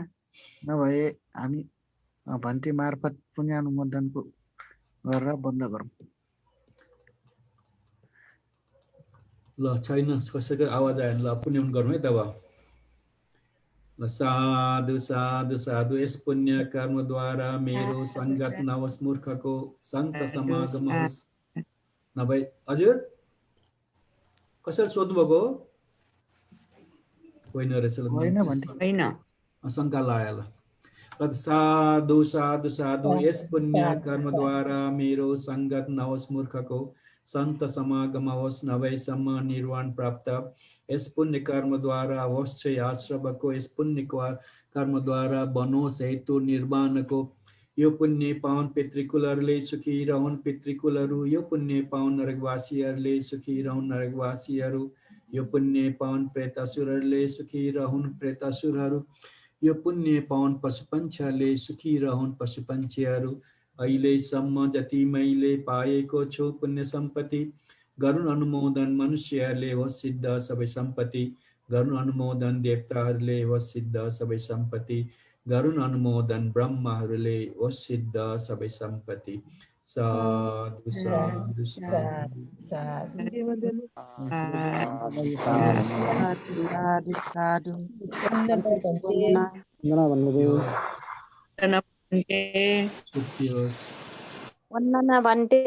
नभए हामी भन्थे मार्फत पुण्यानुमोदनको गरेर बन्द गरौँ। ल छैन, कसैको आवाज आएन। ल पुण्यम गरौँ है तब। ल साधु साधु साधु। यस पुण्य कर्मद्वारा मेरो सङ्गत नहोस्, मूर्खको सन्त समागम होस्। नभए हजुर कसैले सोध्नुभएको हो? होइन रहेछ। शङ्का लाग्यो। ल साधु साधु साधु। यस पुण्य कर्मद्वारा मेरो सङ्गत नहोस्, मूर्खको सन्त समागम होस्, नभएसम्म निर्वाण प्राप्त। यस पुण्य कर्मद्वारा होस् आश्रमको, यस पुण्य कर्मद्वारा बनोस् हेतु निर्वाणको। यो पुण्य पावन पितृकुलहरूले सुखी रहन् पितृकुलहरू, यो पुण्य पावन नरकवासीहरूले सुखी रहन् नरकवासीहरू, यो पुण्य पावन प्रेतासुरहरूले सुखी रहन् प्रेतासुरहरू, यो पुण्य पावन पशुपन्छीहरूले सुखी रहन् पशुपन्छीहरू। अहिलेसम्म जति मैले पाएको छु पुण्य सम्पत्ति, गरुण अनुमोदन मनुष्यहरूले होस् सिद्ध सबै सम्पत्ति, गरुण अनुमोदन देवताहरूले होस् सिद्ध सबै सम्पत्ति, गरुण अनुमोदन ब्रह्माहरूले होस् सिद्ध सबै सम्पत्ति। साधु साधु वन्दना भन्ते।